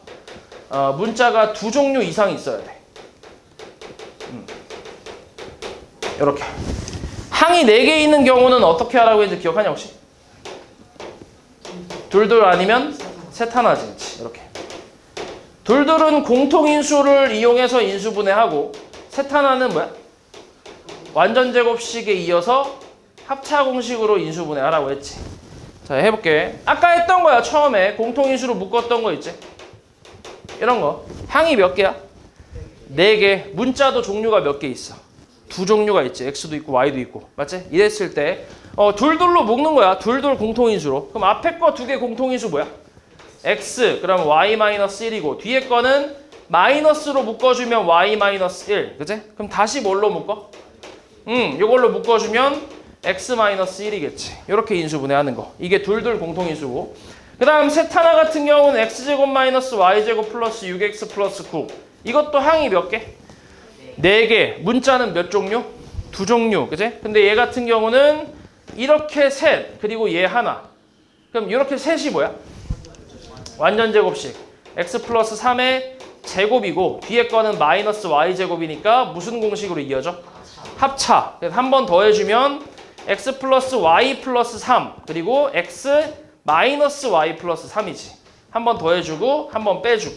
문자가 2종류 이상 있어야 돼. 이렇게 항이 4개 있는 경우는 어떻게 하라고 했는지 기억하냐 혹시? 둘둘 아니면 셋 하나지. 그렇지. 이렇게 둘둘은 공통인수를 이용해서 인수분해하고 셋 하나는 뭐야? 완전 제곱식에 이어서 합차 공식으로 인수분해하라고 했지. 자, 해볼게. 아까 했던 거야. 처음에 공통인수로 묶었던 거 있지? 이런 거 항이 몇 개야? 4개. 문자도 종류가 몇 개 있어? 2종류가 있지. X도 있고 Y도 있고. 맞지? 이랬을 때 둘둘로 묶는 거야. 둘둘 공통인수로. 그럼 앞에 거 2개 공통인수 뭐야? X 그럼 Y-1이고 뒤에 거는 마이너스로 묶어주면 Y-1 그치? 그럼 다시 뭘로 묶어? 요걸로 묶어주면 X-1이겠지. 이렇게 인수분해하는 거. 이게 둘둘 공통인수고. 그 다음 셋 하나 같은 경우는 X제곱 마이너스 Y제곱 플러스 6X 플러스 9. 이것도 항이 몇 개? 4개. 문자는 몇 종류? 2종류. 그치? 근데 얘 같은 경우는 이렇게 셋, 그리고 얘 하나. 그럼 이렇게 셋이 뭐야? 완전 제곱식. x 플러스 3의 제곱이고 뒤에 거는 마이너스 y제곱이니까 무슨 공식으로 이어져? 합차. 그래서 한 번 더 해주면 x 플러스 y 플러스 3 그리고 x 마이너스 y 플러스 3이지. 한 번 더 해주고 한 번 빼주고.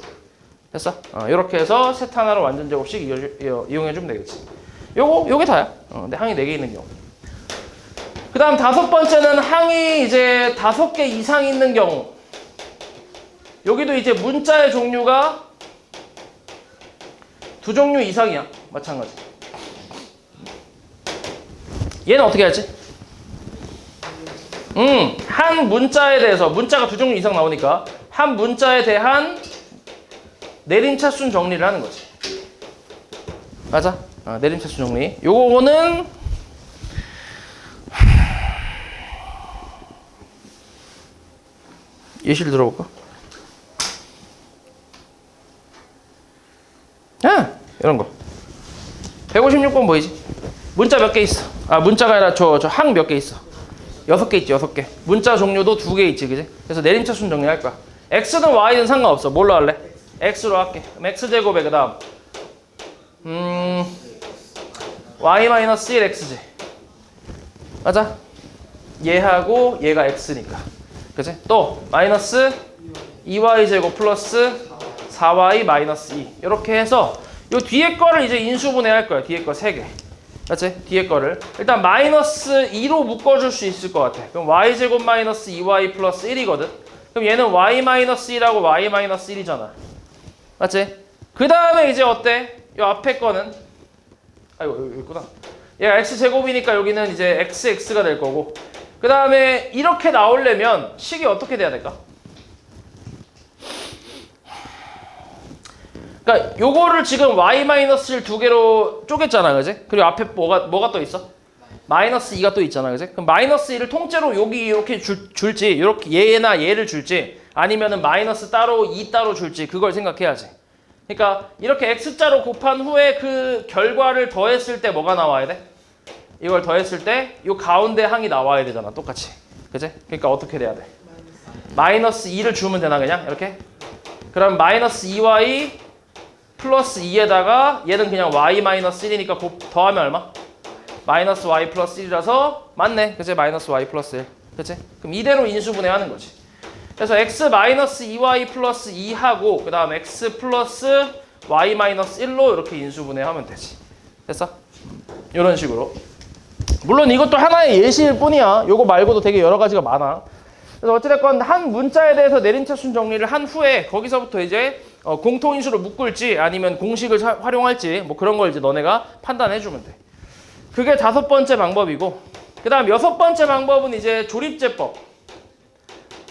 됐어? 이렇게 해서 세트 하나로 완전 제곱식 이용해주면 되겠지. 요게 다야. 근데 항이 4개 있는 경우. 그 다음 5번째는 항이 이제 5개 이상 있는 경우. 여기도 이제 문자의 종류가 2종류 이상이야. 마찬가지. 얘는 어떻게 할지? 한 문자에 대해서, 문자가 2종류 이상 나오니까 한 문자에 대한 내림차순 정리를 하는 거지. 맞아? 내림차순 정리. 요거는 예시를 들어볼까? 이런 거. 156번 보이지? 문자 몇 개 있어? 문자가 아니라 저 항 몇 개 있어? 6개 있지, 6개. 문자 종류도 2개 있지, 그지? 그래서 내림차순 정리할 거야. x는 y는 상관없어. 뭘로 할래? x로 할게. 그럼 x제곱에 그 다음 y-1x지. 맞아? 얘하고 얘가 x니까. 그치? 또 마이너스 2y제곱 플러스 4y 마이너스 2 이렇게 해서 요 뒤에 거를 이제 인수분해할 거야. 뒤에 거 3개. 맞지? 뒤에 거를 일단 마이너스 2로 묶어줄 수 있을 것 같아. 그럼 y제곱 마이너스 2y 플러스 1이거든. 그럼 얘는 y 마이너스 1하고 y 마이너스 1이잖아. 맞지? 그 다음에 이제 어때? 요 앞에 거는 여기 있구나. 얘가 x제곱이니까 여기는 이제 xx가 될 거고, 그 다음에 이렇게 나오려면 식이 어떻게 돼야 될까? 그러니까 요거를 지금 y-1 2개로 쪼갰잖아, 그지? 그리고 앞에 뭐가 또 있어? 마이너스 2가 또 있잖아, 그지? 그럼 마이너스 2를 통째로 여기 이렇게 줄지, 이렇게 얘나 얘를 줄지, 아니면은 마이너스 따로 2 따로 줄지, 그걸 생각해야지. 그러니까 이렇게 x자로 곱한 후에 그 결과를 더했을 때 뭐가 나와야 돼? 이걸 더했을 때 이 가운데 항이 나와야 되잖아, 똑같이. 그지? 그러니까 어떻게 돼야 돼? 마이너스 2를 주면 되나, 그냥? 이렇게? 그럼 마이너스 2y 플러스 2에다가 얘는 그냥 y 마이너스 1이니까 더하면 얼마? 마이너스 y 플러스 1이라서 맞네. 그치? 마이너스 y 플러스 1. 그치? 그럼 이대로 인수분해하는 거지. 그래서 x 마이너스 2y 플러스 2하고 그 다음 x 플러스 y 마이너스 1로 이렇게 인수분해하면 되지. 됐어? 이런 식으로. 물론 이것도 하나의 예시일 뿐이야. 요거 말고도 되게 여러 가지가 많아. 그래서 어찌됐건 한 문자에 대해서 내림차순 정리를 한 후에 거기서부터 이제 공통인수로 묶을지 아니면 공식을 활용할지 뭐 그런 걸 이제 너네가 판단해주면 돼. 그게 5번째 방법이고, 그 다음 6번째 방법은 이제 조립제법.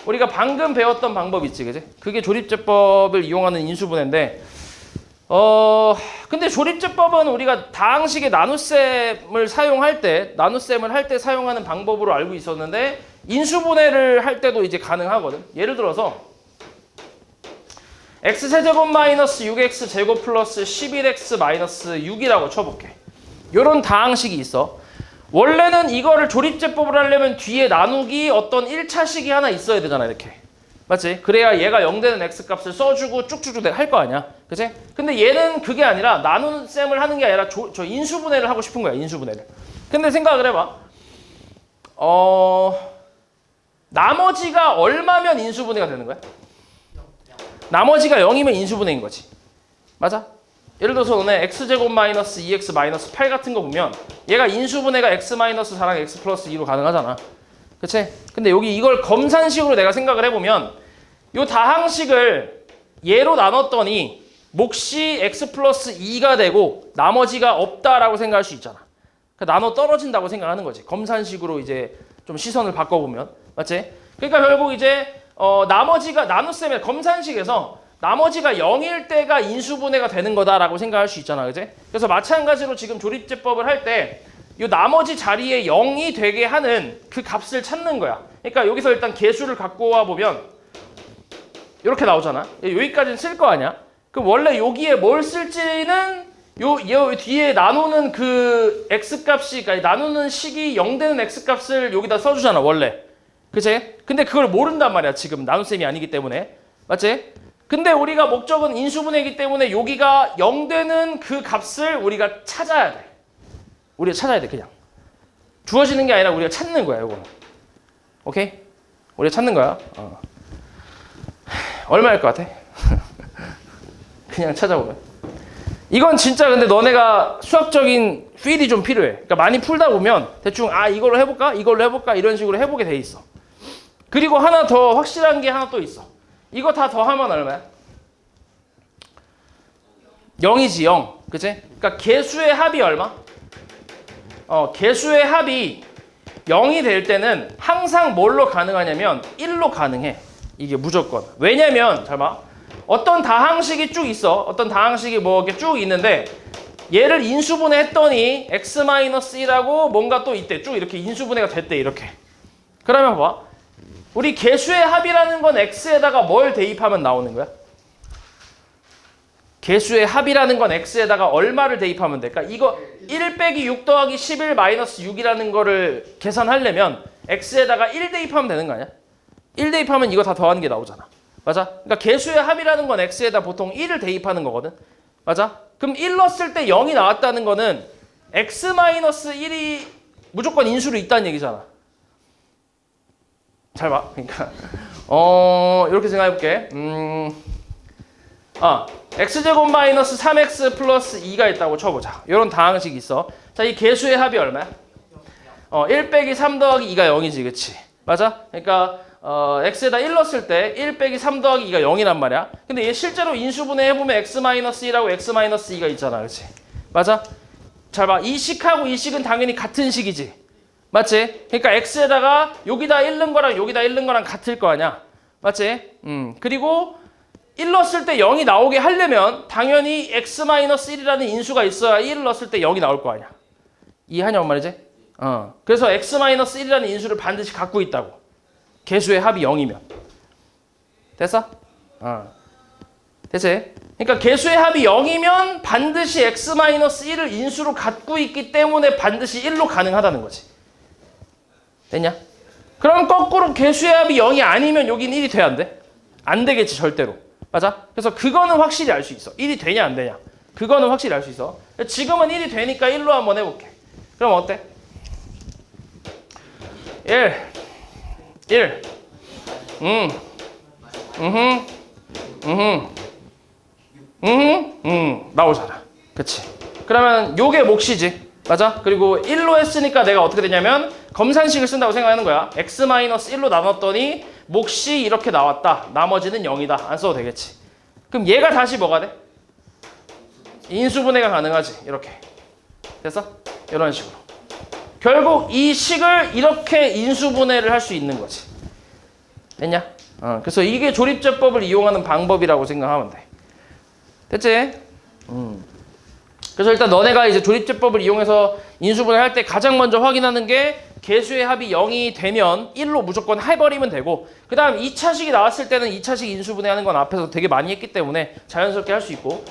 우리가 방금 배웠던 방법 있지, 그지? 그게 조립제법을 이용하는 인수분해인데, 근데 조립제법은 우리가 다항식의 나눗셈을 사용할 때, 나눗셈을 할 때 사용하는 방법으로 알고 있었는데, 인수분해를 할 때도 이제 가능하거든. 예를 들어서, x세제곱 마이너스 6x 제곱 플러스 11x 마이너스 6이라고 쳐볼게. 요런 다항식이 있어. 원래는 이거를 조립제법을 하려면 뒤에 나누기 어떤 1차식이 하나 있어야 되잖아, 이렇게. 맞지? 그래야 얘가 0 되는 x값을 써주고 쭉쭉쭉 할 거 아니야. 그치? 근데 얘는 그게 아니라 나누는 셈을 하는 게 아니라 저 인수분해를 하고 싶은 거야, 인수분해를. 근데 생각을 해봐. 나머지가 얼마면 인수분해가 되는 거야? 나머지가 0이면 인수분해인 거지. 맞아? 예를 들어서 너네 x제곱 마이너스 2x 마이너스 8 같은 거 보면 얘가 인수분해가 x 마이너스 4랑 x 플러스 2로 가능하잖아. 그치? 근데 여기 이걸 검산식으로 내가 생각을 해보면 요 다항식을 얘로 나눴더니 몫이 x 플러스 2가 되고 나머지가 없다라고 생각할 수 있잖아. 그러니까 나눠 떨어진다고 생각하는 거지. 검산식으로 이제 좀 시선을 바꿔보면. 맞지? 그러니까 결국 이제 나머지가 나눗셈의 검산식에서 나머지가 0일 때가 인수분해가 되는 거다라고 생각할 수 있잖아, 그지? 그래서 마찬가지로 지금 조립제법을 할 때 이 나머지 자리에 0이 되게 하는 그 값을 찾는 거야. 그러니까 여기서 일단 개수를 갖고 와 보면 이렇게 나오잖아. 여기까지는 쓸 거 아니야? 그럼 원래 여기에 뭘 쓸지는 요 뒤에 나누는 그 x값이, 그러니까 나누는 식이 0 되는 x값을 여기다 써주잖아, 원래. 그치? 근데 그걸 모른단 말이야, 지금 나눗셈이 아니기 때문에. 맞지? 근데 우리가 목적은 인수분해이기 때문에 여기가 0 되는 그 값을 우리가 찾아야 돼. 우리가 찾아야 돼, 그냥. 주어지는 게 아니라 우리가 찾는 거야, 이거는. 오케이? 우리가 찾는 거야. 얼마일 것 같아? 그냥 찾아보면. 이건 진짜 근데 너네가 수학적인 필이 좀 필요해. 그러니까 많이 풀다 보면 대충 이걸로 해볼까? 이걸로 해볼까? 이런 식으로 해보게 돼 있어. 그리고 하나 더 확실한 게 하나 또 있어. 이거 다 더하면 얼마야? 0이지 0. 그치? 그러니까 개수의 합이 얼마? 개수의 합이 0이 될 때는 항상 뭘로 가능하냐면 1로 가능해. 이게 무조건. 왜냐면 잘 봐. 어떤 다항식이 쭉 있어. 어떤 다항식이 뭐 이렇게 쭉 있는데 얘를 인수분해 했더니 x-1하고 뭔가 또 있대. 쭉 이렇게 인수분해가 됐대. 이렇게. 그러면 봐. 우리 개수의 합이라는 건 x에다가 뭘 대입하면 나오는 거야? 개수의 합이라는 건 x에다가 얼마를 대입하면 될까? 이거 1 빼기 6 더하기 11 마이너스 6이라는 거를 계산하려면 x에다가 1 대입하면 되는 거 아니야? 1 대입하면 이거 다 더하는 게 나오잖아. 맞아? 그러니까 개수의 합이라는 건 x에다 보통 1을 대입하는 거거든. 맞아? 그럼 1 넣었을 때 0이 나왔다는 거는 x-1이 무조건 인수로 있다는 얘기잖아. 잘 봐. 그러니까 이렇게 생각해볼게. x제곱 마이너스 3x 플러스 2가 있다고 쳐보자. 이런 다항식이 있어. 자, 이 개수의 합이 얼마야? 1 빼기 3 더하기 2가 0이지, 그치? 맞아? 그러니까 x에다 1 넣었을 때 1 빼기 3 더하기 2가 0이란 말이야. 근데 얘 실제로 인수분해 해보면 x-1하고 x-2가 있잖아, 그치? 맞아? 잘 봐. 이 식하고 이 식은 당연히 같은 식이지. 맞지? 그러니까 x에다가 여기다 1 넣은 거랑 여기다 1 넣은 거랑 같을 거 아니야. 맞지? 그리고 1 넣었을 때 0이 나오게 하려면 당연히 x-1이라는 인수가 있어야 1을 넣었을 때 0이 나올 거 아니야. 이해하냐고 말이지? 그래서 x-1이라는 인수를 반드시 갖고 있다고. 개수의 합이 0이면. 됐어? 됐지? 그러니까 개수의 합이 0이면 반드시 x-1을 인수로 갖고 있기 때문에 반드시 1로 가능하다는 거지. 됐냐? 그럼 거꾸로 개수의 합이 0이 아니면 여긴 1이 돼야 안 돼? 안 되겠지, 절대로. 맞아? 그래서 그거는 확실히 알 수 있어. 1이 되냐 안 되냐. 그거는 확실히 알 수 있어. 지금은 1이 되니까 1로 한번 해볼게. 그럼 어때? 1 나오잖아. 그치? 그러면 요게 몫이지. 맞아? 그리고 1로 했으니까 내가 어떻게 되냐면 검산식을 쓴다고 생각하는 거야. x-1로 나눴더니 몫이 이렇게 나왔다. 나머지는 0이다. 안 써도 되겠지. 그럼 얘가 다시 뭐가 돼? 인수분해가 가능하지. 이렇게. 됐어? 이런 식으로. 결국 이 식을 이렇게 인수분해를 할 수 있는 거지. 됐냐? 그래서 이게 조립제법을 이용하는 방법이라고 생각하면 돼. 됐지? 그래서 일단 너네가 이제 조립제법을 이용해서 인수분해 할 때 가장 먼저 확인하는 게 개수의 합이 0이 되면 1로 무조건 해버리면 되고, 그 다음 2차식이 나왔을 때는 2차식 인수분해하는 건 앞에서 되게 많이 했기 때문에 자연스럽게 할 수 있고,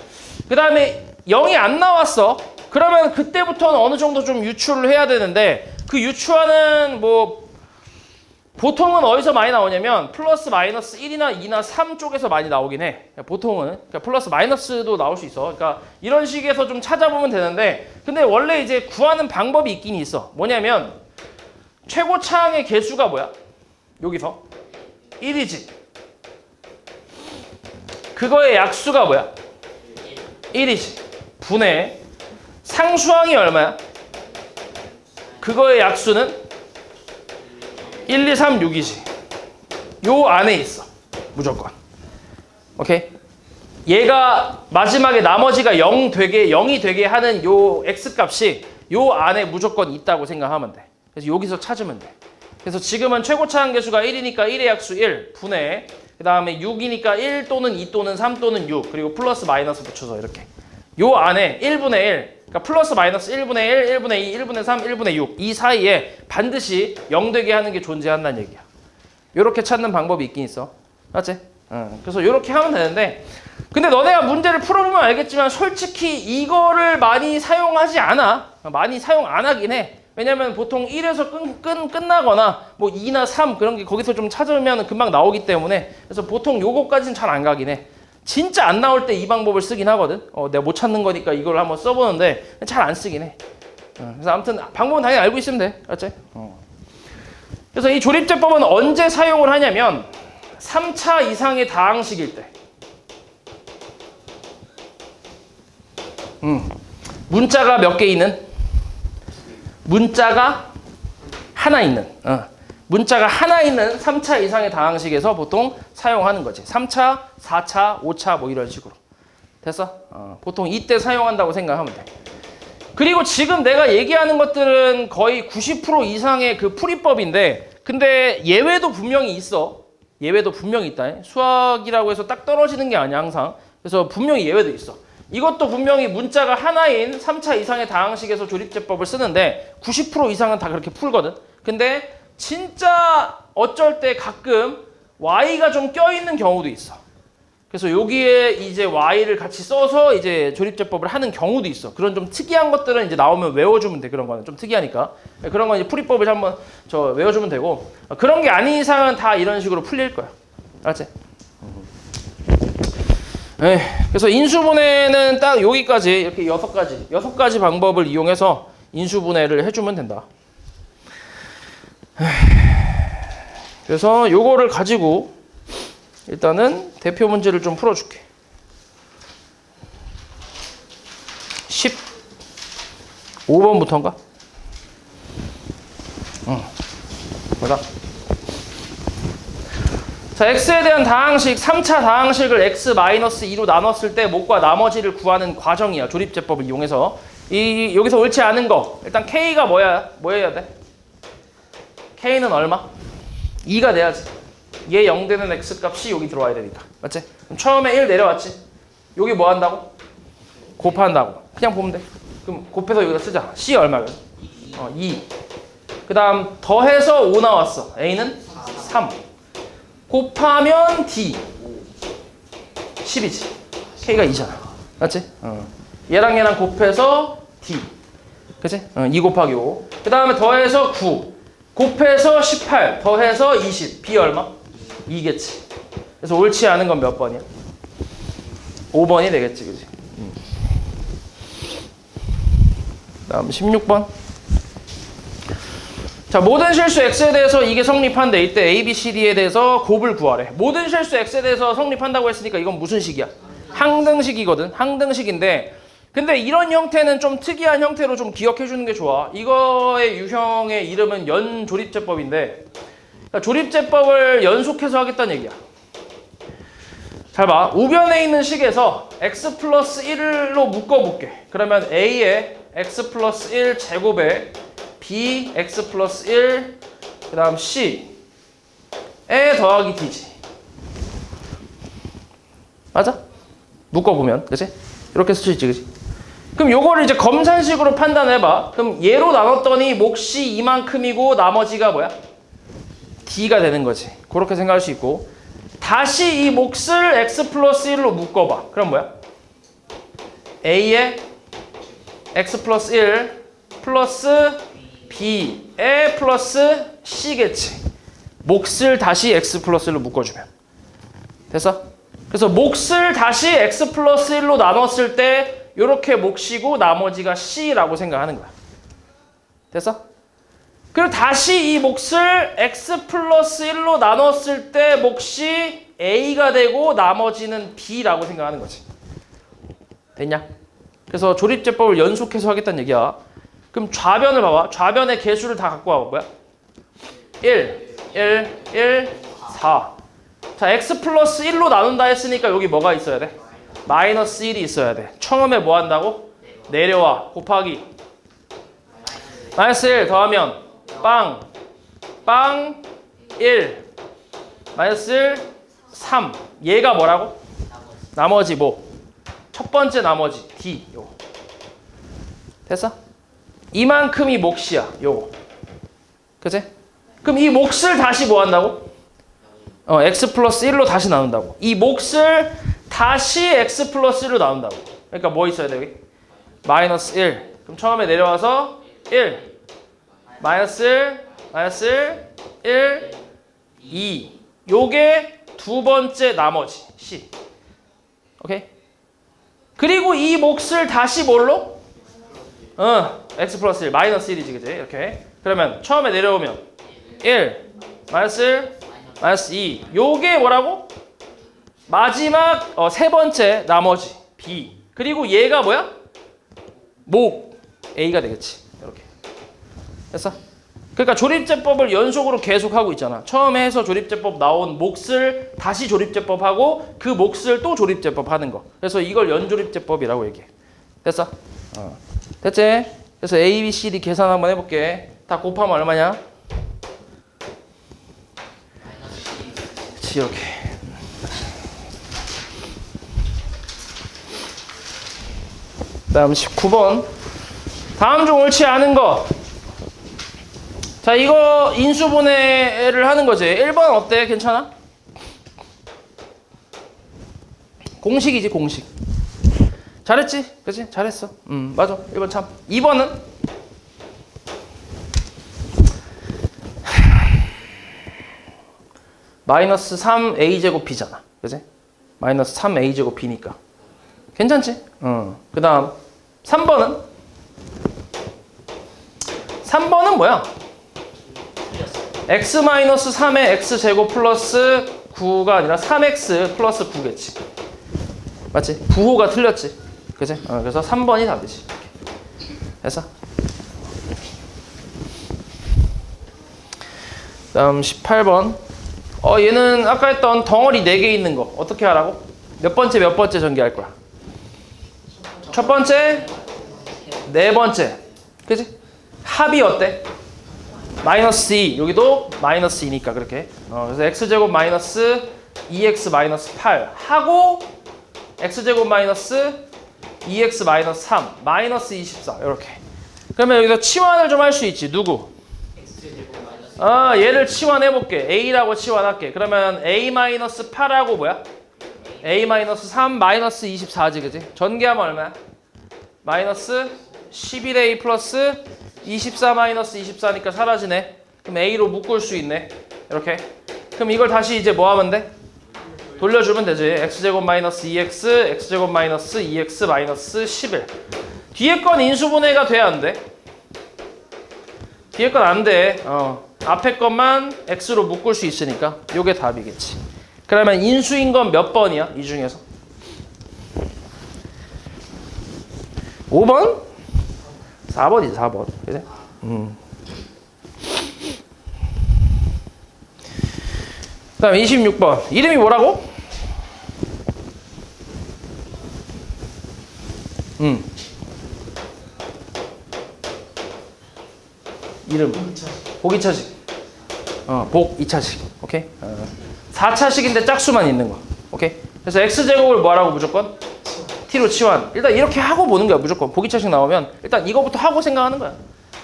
그 다음에 0이 안 나왔어. 그러면 그때부터는 어느 정도 좀 유추를 해야 되는데, 그 유추하는 뭐 보통은 어디서 많이 나오냐면 플러스 마이너스 1이나 2나 3 쪽에서 많이 나오긴 해. 보통은. 그러니까 플러스 마이너스도 나올 수 있어. 그러니까 이런 식에서 좀 찾아보면 되는데, 근데 원래 이제 구하는 방법이 있긴 있어. 뭐냐면 최고차항의 개수가 뭐야? 여기서 1이지. 그거의 약수가 뭐야? 1이지. 분해. 상수항이 얼마야? 그거의 약수는 1, 2, 3, 6이지. 요 안에 있어. 무조건. 오케이? 얘가 마지막에 나머지가 0이 되게 하는 요 x값이 요 안에 무조건 있다고 생각하면 돼. 그래서 여기서 찾으면 돼. 그래서 지금은 최고차항 개수가 1이니까 1의 약수 1 분해. 그 다음에 6이니까 1 또는 2 또는 3 또는 6 그리고 플러스 마이너스 붙여서 이렇게. 요 안에 1분의 1 그러니까 플러스 마이너스 1분의 1, 1분의 2, 1분의 3, 1분의 6 이 사이에 반드시 0 되게 하는 게 존재한다는 얘기야. 요렇게 찾는 방법이 있긴 있어. 맞지? 그래서 요렇게 하면 되는데, 근데 너네가 문제를 풀어보면 알겠지만 솔직히 이거를 많이 사용하지 않아. 많이 사용 안 하긴 해. 왜냐면 보통 1에서 끝나거나 뭐 2나 3 그런 게 거기서 좀 찾으면 금방 나오기 때문에, 그래서 보통 요거까지는 잘 안 가긴 해. 진짜 안 나올 때 이 방법을 쓰긴 하거든. 내가 못 찾는 거니까 이걸 한번 써보는데 잘 안 쓰긴 해. 그래서 아무튼 방법은 당연히 알고 있으면 돼. 알았지? 그래서 이 조립제법은 언제 사용을 하냐면 3차 이상의 다항식일 때. 문자가 몇 개 있는? 문자가 하나 있는. 문자가 하나 있는 3차 이상의 다항식에서 보통 사용하는 거지. 3차, 4차, 5차 뭐 이런 식으로. 됐어? 보통 이때 사용한다고 생각하면 돼. 그리고 지금 내가 얘기하는 것들은 거의 90% 이상의 그 풀이법인데, 근데 예외도 분명히 있어. 예외도 분명히 있다. 수학이라고 해서 딱 떨어지는 게 아니야, 항상. 그래서 분명히 예외도 있어. 이것도 분명히 문자가 하나인 3차 이상의 다항식에서 조립제법을 쓰는데 90% 이상은 다 그렇게 풀거든. 근데 진짜 어쩔 때 가끔 y가 좀 껴있는 경우도 있어. 그래서 여기에 이제 y를 같이 써서 이제 조립제법을 하는 경우도 있어. 그런 좀 특이한 것들은 이제 나오면 외워주면 돼. 그런 거는 좀 특이하니까. 그런 건 이제 풀이법을 한번 외워주면 되고, 그런 게 아닌 이상은 다 이런 식으로 풀릴 거야. 알았지? 네, 그래서 인수분해는 딱 여기까지 이렇게 6가지 방법을 이용해서 인수분해를 해주면 된다. 그래서 요거를 가지고 일단은 대표 문제를 좀 풀어줄게. 15번부터인가? 보자. 자, x에 대한 다항식, 3차 다항식을 x-2로 나눴을 때 목과 나머지를 구하는 과정이야. 조립제법을 이용해서. 여기서 옳지 않은 거. 일단 k가 뭐 해야 돼? k는 얼마? 2가 돼야지. 얘 0 되는 x값이 여기 들어와야 되니까. 맞지? 그럼 처음에 1 내려왔지? 여기 뭐 한다고? 곱한다고. 그냥 보면 돼. 그럼 곱해서 여기다 쓰자. c 얼마야? 2. 그 다음 더해서 5 나왔어. a는 3. 곱하면 d 10이지. k가 2잖아. 맞지? 얘랑 곱해서 d. 그치? 2 곱하기 5. 그 다음에 더해서 9. 곱해서 18. 더해서 20. b 얼마? 2겠지. 그래서 옳지 않은 건 몇 번이야? 5번이 되겠지. 그치? 다음 16번. 자, 모든 실수 x에 대해서 이게 성립한데 이때 a, b, c, d에 대해서 곱을 구하래. 모든 실수 x에 대해서 성립한다고 했으니까 이건 무슨 식이야? 항등식이거든. 항등식인데 근데 이런 형태는 좀 특이한 형태로 좀 기억해 주는 게 좋아. 이거의 유형의 이름은 연조립제법인데, 그러니까 조립제법을 연속해서 하겠다는 얘기야. 잘 봐. 우변에 있는 식에서 x 플러스 1로 묶어볼게. 그러면 a에 x 플러스 1 제곱에 b x 플러스 1 그 다음 c에 더하기 d지. 맞아? 묶어보면 그치? 이렇게 쓸 수 있지. 그치? 그럼 요거를 이제 검산식으로 판단해봐. 그럼 얘로 나눴더니 몫이 이만큼이고 나머지가 뭐야? d가 되는 거지. 그렇게 생각할 수 있고, 다시 이 몫을 x 플러스 1로 묶어봐. 그럼 뭐야? a에 x 플러스 1 플러스 b에 플러스 c겠지. 몫을 다시 x 플러스 1로 묶어주면 됐어? 그래서 몫을 다시 x 플러스 1로 나눴을 때 요렇게 몫이고 나머지가 c라고 생각하는 거야. 됐어? 그리고 다시 이 몫을 x 플러스 1로 나눴을 때 몫이 a가 되고 나머지는 b라고 생각하는 거지. 됐냐? 그래서 조립제법을 연속해서 하겠다는 얘기야. 그럼 좌변을 봐봐. 좌변의 개수를 다 갖고 와봐. 뭐야? 1, 1, 1, 4. 자, x 플러스 1로 나눈다 했으니까 여기 뭐가 있어야 돼? 마이너스 1이 있어야 돼. 처음에 뭐 한다고? 내려와. 곱하기. 마이너스 1 더하면 빵. 빵 1. 마이너스 1 3. 얘가 뭐라고? 나머지 뭐? 첫 번째 나머지 d. 요거. 됐어? 이만큼이 몫이야. 요거. 그치? 그럼 이 몫을 다시 뭐 한다고? x 플러스 1로 다시 나눈다고. 이 몫을 다시 x 플러스 1로 나눈다고. 그러니까 뭐 있어야 돼 여기? 마이너스 1. 그럼 처음에 내려와서 1. 마이너스 1. 마이너스 1. 1. 2. 요게 두 번째 나머지 c. 오케이? 그리고 이 몫을 다시 뭘로? x 플러스 1. 마이너스 1이지 그지? 이렇게. 그러면 처음에 내려오면 1. 마이너스 1. 마이너스 2. 요게 뭐라고? 마지막 세 번째 나머지 b. 그리고 얘가 뭐야? 목 A가 되겠지. 이렇게. 됐어? 그러니까 조립제법을 연속으로 계속하고 있잖아. 처음에 해서 조립제법 나온 몫을 다시 조립제법하고 그 몫을 또 조립제법 하는 거. 그래서 이걸 연조립제법이라고 얘기해. 됐어? 됐지? 그래서 A, B, C, D 계산 한번 해볼게. 다 곱하면 얼마냐? 그렇지, 이렇게. 다음 19번. 다음 중 옳지 않은 거. 자, 이거 인수분해를 하는 거지. 1번 어때? 괜찮아? 공식이지, 공식. 잘했지? 그치? 잘했어. 맞아. 1번 참. 2번은? 마이너스 3a제곱 b잖아. 그치? 마이너스 3a제곱 b니까. 괜찮지? 그 다음 3번은? 3번은 뭐야? x-3의 x제곱 플러스 9가 아니라 3x 플러스 9겠지. 맞지? 부호가 틀렸지. 그치? 그래서 3번이 답이지. 됐어? 다음 18번. 얘는 아까 했던 덩어리 4개 있는 거 어떻게 하라고? 몇 번째 전개할 거야? 첫 번째, 네 번째. 그치? 합이 어때? 마이너스 2. 여기도 마이너스 2니까 그렇게. 그래서 x제곱 마이너스 2x 마이너스 8 하고 x제곱 마이너스 2x 마이너스 3 마이너스 24 이렇게. 그러면 여기서 치환을 좀 할 수 있지. 누구? 얘를 치환해볼게. a라고 치환할게. 그러면 a 마이너스 8하고 뭐야? a 마이너스 3 마이너스 24지 그지? 전개하면 얼마야? 마이너스 11a 플러스 24 마이너스 24니까 사라지네. 그럼 a로 묶을 수 있네. 이렇게. 그럼 이걸 다시 이제 뭐 하면 돼? 돌려주면 되지. x제곱 마이너스 2x x제곱 마이너스 2x 마이너스 11. 뒤에 건 인수분해가 돼야 안 돼? 뒤에 건 안 돼. 앞에 것만 x로 묶을 수 있으니까 요게 답이겠지. 그러면 인수인 건 몇 번이야? 이 중에서? 5번? 4번이지 4번. 그래? 그 다음 26번. 이름이 뭐라고? 이름. 복이차식. 복 2차식. 오케이? 4차식인데 짝수만 있는 거. 오케이? 그래서 x제곱을 뭐 하라고 무조건? t로 치환. 일단 이렇게 하고 보는 거야 무조건. 복이차식 나오면 일단 이거부터 하고 생각하는 거야.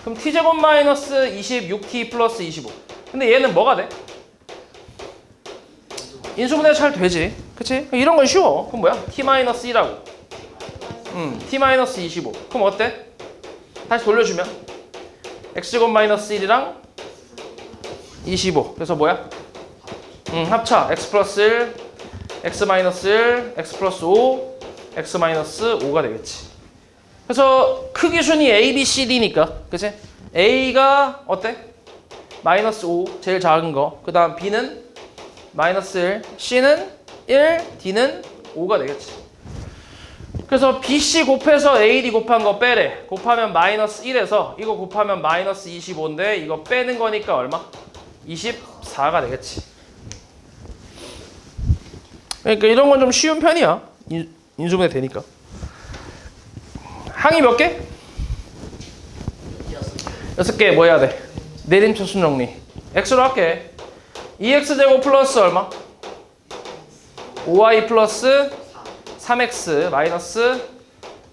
그럼 t제곱 마이너스 26t 플러스 25. 근데 얘는 뭐가 돼? 인수분해가 잘 되지. 그치? 이런 건 쉬워. 그럼 뭐야? t 마이너스 1하고 t 마이너스 25. 그럼 어때? 다시 돌려주면 x제곱 마이너스 1이랑 25. 그래서 뭐야? 합차. x 플러스 1, x 마이너스 1, x 플러스 5, x 마이너스 5가 되겠지. 그래서 크기 순위 A, B, C, D니까 그치? A가 어때? 마이너스 5 제일 작은 거. 그 다음 B는 마이너스 1, C는 1, D는 5가 되겠지. 그래서 BC 곱해서 AD 곱한 거 빼래. 곱하면 마이너스 1에서 이거 곱하면 마이너스 25인데 이거 빼는 거니까 얼마? 24가 되겠지. 그러니까 이런 건 좀 쉬운 편이야. 인수분해 되니까. 항이 몇 개? 6개. 뭐 해야 돼? 내림차순 정리. x로 할게. 2x제곱 플러스 얼마? 5y 플러스 3x 마이너스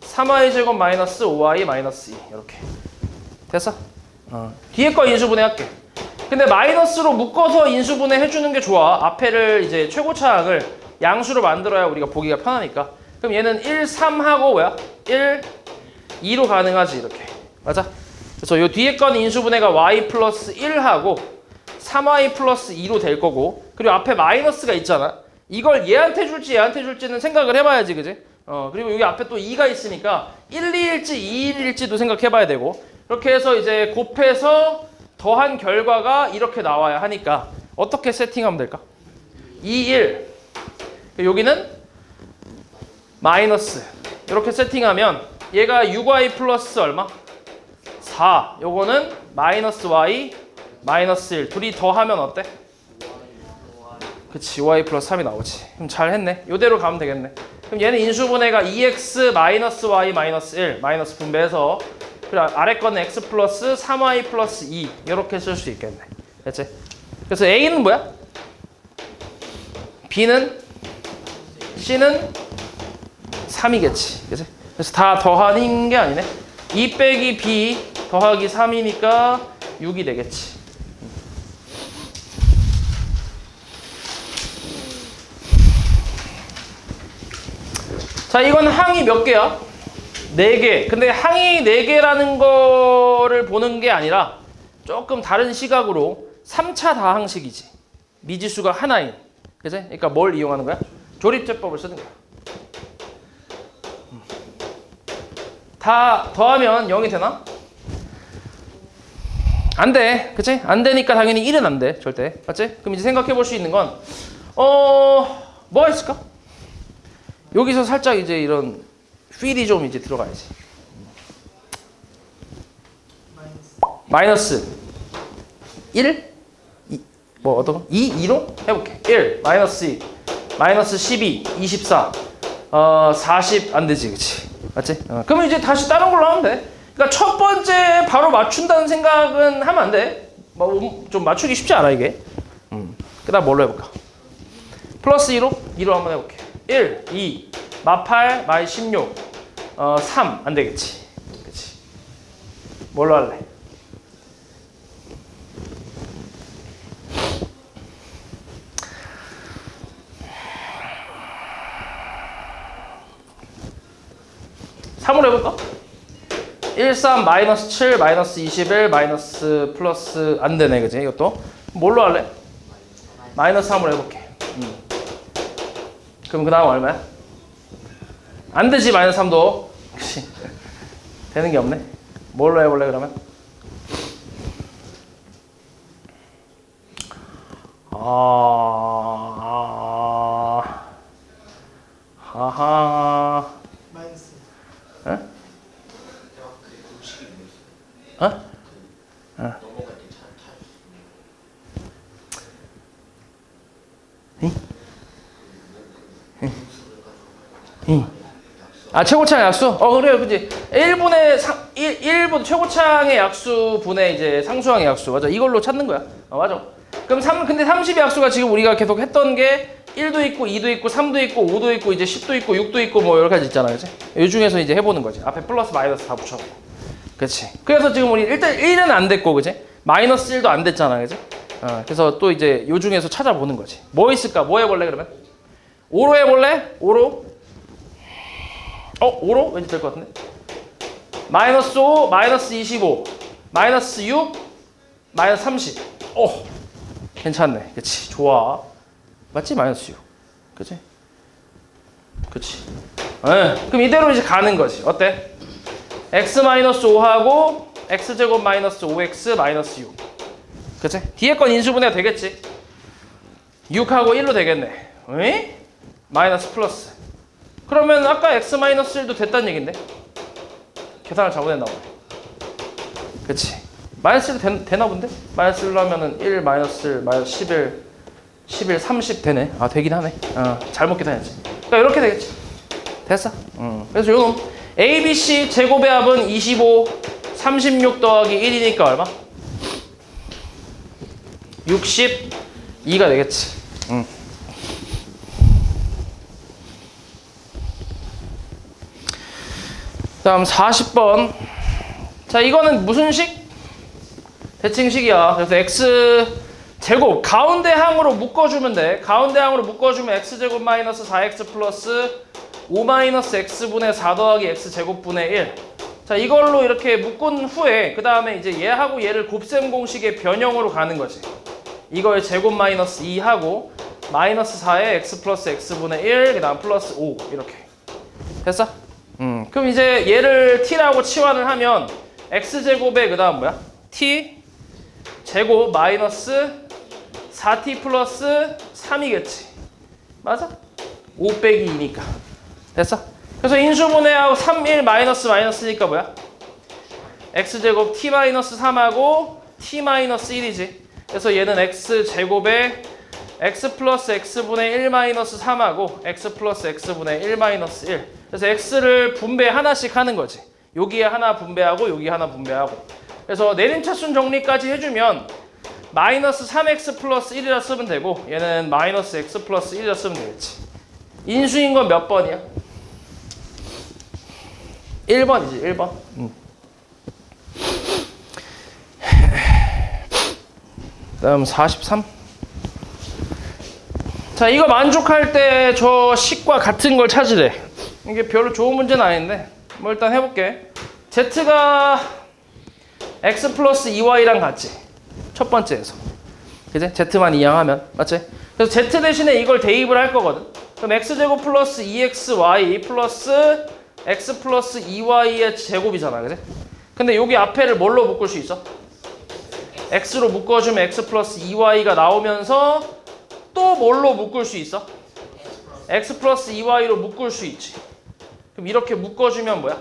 3y제곱 마이너스 5y 마이너스 2 이렇게. 됐어? 뒤에 거 인수분해 할게. 근데 마이너스로 묶어서 인수분해 해주는 게 좋아. 앞에를 이제 최고차항을 양수로 만들어야 우리가 보기가 편하니까. 그럼 얘는 1, 3하고 뭐야? 1, 2로 가능하지 이렇게. 맞아? 그래서 요 뒤에 건 인수분해가 y 플러스 1하고 3y 플러스 2로 될 거고, 그리고 앞에 마이너스가 있잖아. 이걸 얘한테 줄지 얘한테 줄지는 생각을 해봐야지, 그지? 그리고 여기 앞에 또 2가 있으니까 1, 2일지 2, 1일지도 생각해봐야 되고, 그렇게 해서 이제 곱해서 더한 결과가 이렇게 나와야 하니까 어떻게 세팅하면 될까? 2, 1. 여기는 마이너스. 이렇게 세팅하면 얘가 6y 플러스 얼마? 4. 요거는 마이너스 y 마이너스 1. 둘이 더하면 어때? 그치, y 플러스 3이 나오지. 그럼 잘 했네. 요대로 가면 되겠네. 그럼 얘는 인수분해가 2x 마이너스 y 마이너스 1 마이너스 분배해서 그래 아래 거는 x 플러스 3y 플러스 2 이렇게 쓸 수 있겠네. 됐지? 그래서 a는 뭐야? b는 c는 3이겠지. 그치? 그래서 다 더하는 게 아니네. 2 빼기 b 더하기 3이니까 6이 되겠지. 자, 이건 항이 몇 개야? 4개. 근데 항이 4개라는 거를 보는 게 아니라 조금 다른 시각으로 3차 다항식이지. 미지수가 하나인. 그치? 그러니까 뭘 이용하는 거야? 조립제법을 쓰는 거야. 다 더하면 0이 되나? 안 돼. 그치? 안 되니까 당연히 1은 안 돼. 절대. 맞지? 그럼 이제 생각해 볼 수 있는 건 뭐가 있을까? 여기서 살짝 이제 이런 필이 좀 이제 들어가야지. 마이너스 1? 뭐 어떤 거? 2로 해볼게. 1 마이너스 2 마이너스 12 24 40 안 되지, 그치? 맞지? 그러면 이제 다시 다른 걸로 하면 돼. 그러니까 첫 번째 바로 맞춘다는 생각은 하면 안 돼. 뭐 좀 맞추기 쉽지 않아 이게. 그다음 뭘로 해볼까? 플러스 2로 한번 해볼게. 1 2 마 8 마 16 3 안 되겠지. 그치? 뭘로 할래? (3으로) 해볼까? 1, 3, 마이너스 7, 마이너스 21, 마이너스 플러스 안 되네, 그지? 이것도 뭘로 할래? 마이너스 3으로 해볼게. 그럼 그 다음 얼마야? 안 되지, 마이너스 3도. 그치? 되는 게 없네. 뭘로 해볼래, 그러면? 하하. 마이너스. 어? 어? 아, 최고차의 약수? 그래요, 그지? 1분 최고차의 약수 분의 이제 상수항의 약수. 맞아. 이걸로 찾는 거야. 맞아. 그럼 근데 30의 약수가 지금 우리가 계속 했던 게 1도 있고, 2도 있고, 3도 있고, 5도 있고, 이제 10도 있고, 6도 있고, 뭐 여러 가지 있잖아, 그지? 이 중에서 이제 해보는 거지. 앞에 플러스 마이너스 다 붙여놓고. 그치? 그래서 지금 우리 일단 1은 안 됐고, 그지? 마이너스 1도 안 됐잖아, 그지? 그래서 또 이제 요 중에서 찾아보는 거지. 뭐 있을까? 뭐 해볼래, 그러면? 5로 해볼래? 5로? 5로? 왠지 될 것 같은데? 마이너스 5, 마이너스 25, 마이너스 6, 마이너스 30. 괜찮네. 그치? 좋아. 맞지? 마이너스 6. 그치? 그치? 그럼 이대로 이제 가는 거지. 어때? x 마이너스 5하고 x제곱 마이너스 5x 마이너스 6. 그치? 뒤에 건 인수분해가 되겠지? 6하고 1로 되겠네. 에? 마이너스 플러스. 그러면 아까 x 마이너스 1도 됐다는 얘긴데? 계산을 잘못했나 보네. 그치? 마이너스 1도 되나 본데? 마이너스 1로 하면은 1 마이너스 1 마이너스 11 30 되네. 되긴 하네. 잘못 계산했지. 그러니까 이렇게 되겠지. 됐어. 그래서 요놈 A, B, C 제곱의 합은 25 36 더하기 1이니까 얼마? 62가 되겠지. 다음 40번. 자, 이거는 무슨 식? 대칭식이야. 그래서 x 제곱 가운데 항으로 묶어주면 돼. 가운데 항으로 묶어주면 x제곱 마이너스 4x 플러스 5 마이너스 x분의 4 더하기 x제곱분의 1. 자, 이걸로 이렇게 묶은 후에 그 다음에 이제 얘하고 얘를 곱셈 공식의 변형으로 가는 거지. 이거의 제곱 마이너스 2하고 마이너스 4에 x 플러스 x분의 1, 그 다음 플러스 5 이렇게. 됐어? 그럼 이제 얘를 t라고 치환을 하면 x제곱에 그 다음 뭐야? t 제곱 마이너스 4t 플러스 3이겠지. 맞아? 5 빼기 2니까. 됐어? 그래서 인수분해하고 3, 1 마이너스니까 뭐야? x제곱 t-3하고 t-1이지. 그래서 얘는 x제곱에 x 플러스 x분의 1 마이너스 3하고 x 플러스 x분의 1 마이너스 1. 그래서 x를 분배 하나씩 하는 거지. 여기에 하나 분배하고 여기 하나 분배하고. 그래서 내림차순 정리까지 해주면 마이너스 3x 플러스 1이라 쓰면 되고 얘는 마이너스 x 플러스 1이라 쓰면 되겠지. 인수인 건 몇 번이야? 1번이지 1번. 다음 43. 자, 이거 만족할 때 저 식과 같은 걸 찾으래. 이게 별로 좋은 문제는 아닌데 뭐 일단 해볼게. z가 x 플러스 2y랑 같지. 첫 번째에서. 그지? z만 이항하면. 맞지? 그래서 z 대신에 이걸 대입을 할 거거든. 그럼 x제곱 플러스 2xy 플러스 x 플러스 2y의 제곱이잖아. 그지? 근데 여기 앞에를 뭘로 묶을 수 있어? x로 묶어주면 x 플러스 2y가 나오면서 또 뭘로 묶을 수 있어? x 플러스 2y로 묶을 수 있지. 그럼 이렇게 묶어주면 뭐야?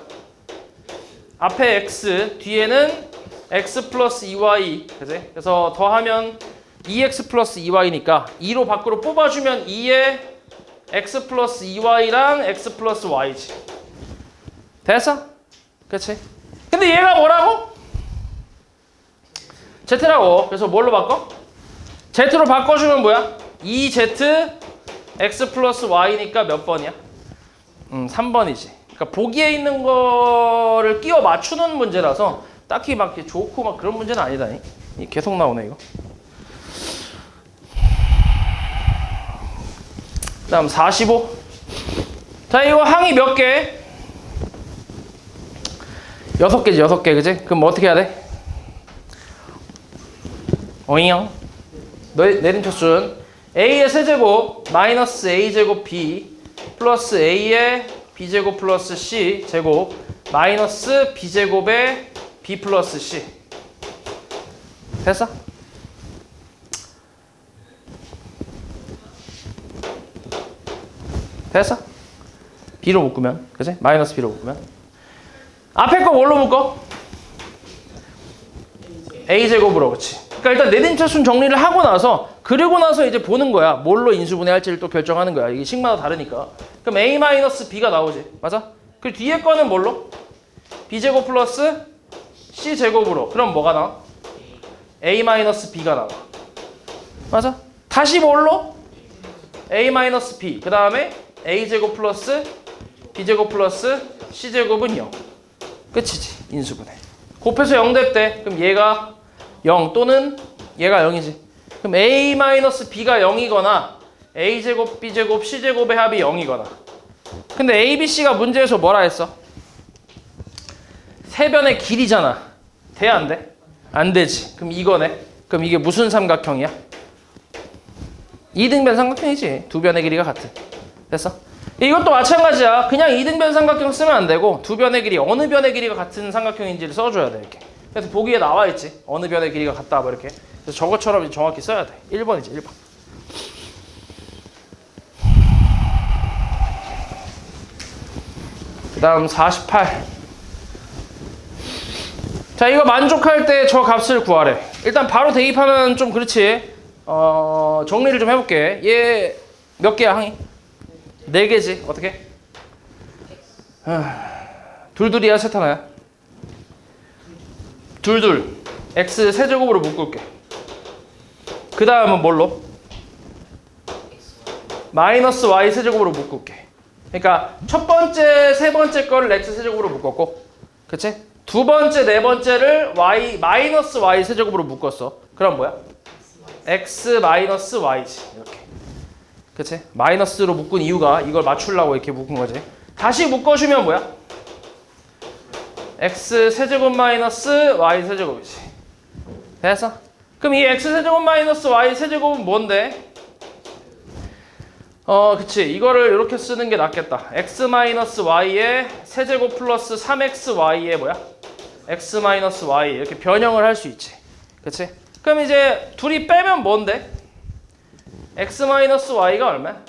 앞에 x, 뒤에는 x 플러스 2y. 그지? 그래서 더하면 2x 플러스 2y니까 2로 밖으로 뽑아주면 2에 x 플러스 2y랑 x 플러스 y지. 됐어? 그치? 근데 얘가 뭐라고? z라고. 그래서 뭘로 바꿔? z로 바꿔주면 뭐야? 2z x 플러스 y니까 몇 번이야? 3번이지. 그러니까 보기에 있는 거를 끼워 맞추는 문제라서 딱히 막 좋고 막 그런 문제는 아니다니. 계속 나오네 이거. 다음 45. 자, 이거 항이 몇 개? 6개지 6개. 그지? 그럼 뭐 어떻게 해야 돼? 어잉? 내림차순 a의 세제곱 마이너스 a제곱 b 플러스 a의 b제곱 플러스 c 제곱 마이너스 b제곱의 b 플러스 c. 됐어? 됐어? b로 묶으면. 그치? 마이너스 b로 묶으면. 앞에 거 뭘로 묶어? a제곱으로. 그치? 그러니까 일단 내림차순 정리를 하고 나서 그리고 나서 이제 보는 거야. 뭘로 인수분해할지를 또 결정하는 거야. 이게 식마다 다르니까. 그럼 a-b가 나오지. 맞아? 그 뒤에 거는 뭘로? b제곱 플러스 c제곱으로. 그럼 뭐가 나와? a-b가 나와. 맞아? 다시 뭘로? a-b. 그 다음에 a제곱 플러스 b제곱 플러스 c제곱은 0. 끝이지. 인수분해. 곱해서 0 됐대. 그럼 얘가 0 또는 얘가 0이지. 그럼 a-b가 0이거나 a제곱, b제곱, c제곱의 합이 0이거나. 근데 a, b, c가 문제에서 뭐라 했어? 세 변의 길이잖아. 돼? 안 돼? 안 되지. 그럼 이거네. 그럼 이게 무슨 삼각형이야? 2등변 삼각형이지. 두 변의 길이가 같은. 됐어? 이것도 마찬가지야. 그냥 2등변 삼각형 쓰면 안 되고 두 변의 길이, 어느 변의 길이가 같은 삼각형인지를 써줘야 돼. 이렇게. 그래서 보기에 나와 있지. 어느 변의 길이가 같다. 뭐 이렇게. 그래서 저것처럼 정확히 써야 돼. 1번이지. 1번. 그 다음 48. 자, 이거 만족할 때 저 값을 구하래. 일단 바로 대입하면 좀 그렇지. 정리를 좀 해볼게. 얘 몇 개야, 항이? 4개지. 어떻게? 둘둘이야, 셋 하나야? 둘둘. x 세제곱으로 묶을게. 그 다음은 뭘로? 마이너스 y 세제곱으로 묶을게. 그러니까 첫 번째, 세 번째 거를 x 세제곱으로 묶었고, 그치? 두 번째, 네 번째를 y 마이너스 y 세제곱으로 묶었어. 그럼 뭐야? x 마이너스 y지. 이렇게. 그치? 마이너스로 묶은 이유가 이걸 맞추려고 이렇게 묶은 거지. 다시 묶어주면 뭐야? x 세제곱 마이너스 y 세제곱이지. 됐어? 그럼 이 x 세제곱 마이너스 y 세제곱은 뭔데? 그치. 이거를 이렇게 쓰는 게 낫겠다. x 마이너스 y의 세제곱 플러스 3xy의 뭐야? x 마이너스 y 이렇게 변형을 할 수 있지. 그치? 그럼 이제 둘이 빼면 뭔데? x 마이너스 y가 얼마야?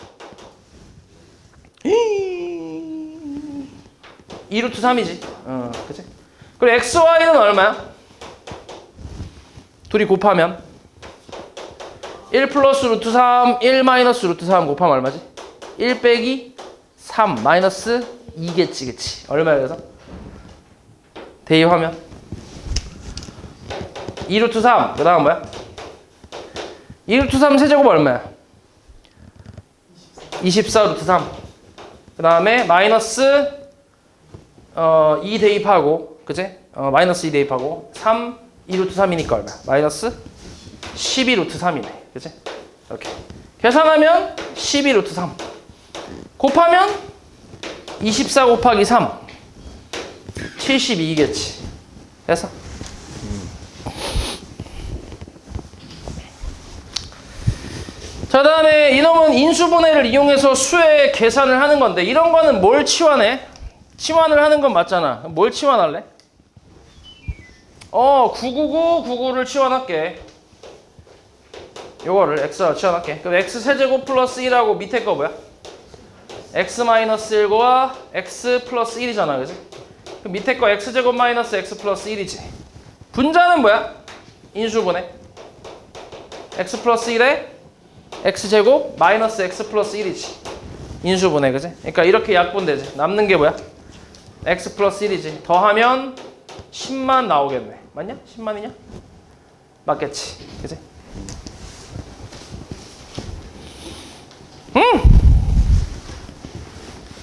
2루트 3이지. 그치? 그리고 xy는 얼마야? 둘이 곱하면 1 플러스 루트 3, 1 마이너스 루트 3 곱하면 얼마지? 1 빼기 3 마이너스 2겠지, 그치? 얼마야, 그래서? 대입하면 2 루트 3, 그 다음 뭐야? 2 루트 3 세제곱 얼마야? 24 루트 3. 그 다음에 마이너스 2 대입하고, 그치? 마이너스 2 대입하고 3, 2 루트 3이니까 얼마야? 마이너스 12 루트 3이네. 그치? 이렇게. 계산하면 12 루트 3. 곱하면 24 곱하기 3. 72겠지. 됐어? 자, 다음에 이놈은 인수분해를 이용해서 수의 계산을 하는 건데, 이런 거는 뭘 치환해? 치환을 하는 건 맞잖아. 그럼 뭘 치환할래? 999, 99를 치환할게. 요거를 x로 치환할게. 그럼 x 세제곱 플러스 1하고 밑에 거 뭐야? x 마이너스 1과 x 플러스 1이잖아, 그지? 그럼 밑에 거 x제곱 마이너스 x 플러스 1이지. 분자는 뭐야? 인수분해. x 플러스 1에 x제곱 마이너스 x 플러스 1이지. 인수분해, 그지? 그러니까 이렇게 약분되지. 남는 게 뭐야? x 플러스 1이지. 더하면 10만 나오겠네. 맞냐? 10만이냐? 맞겠지. 그지?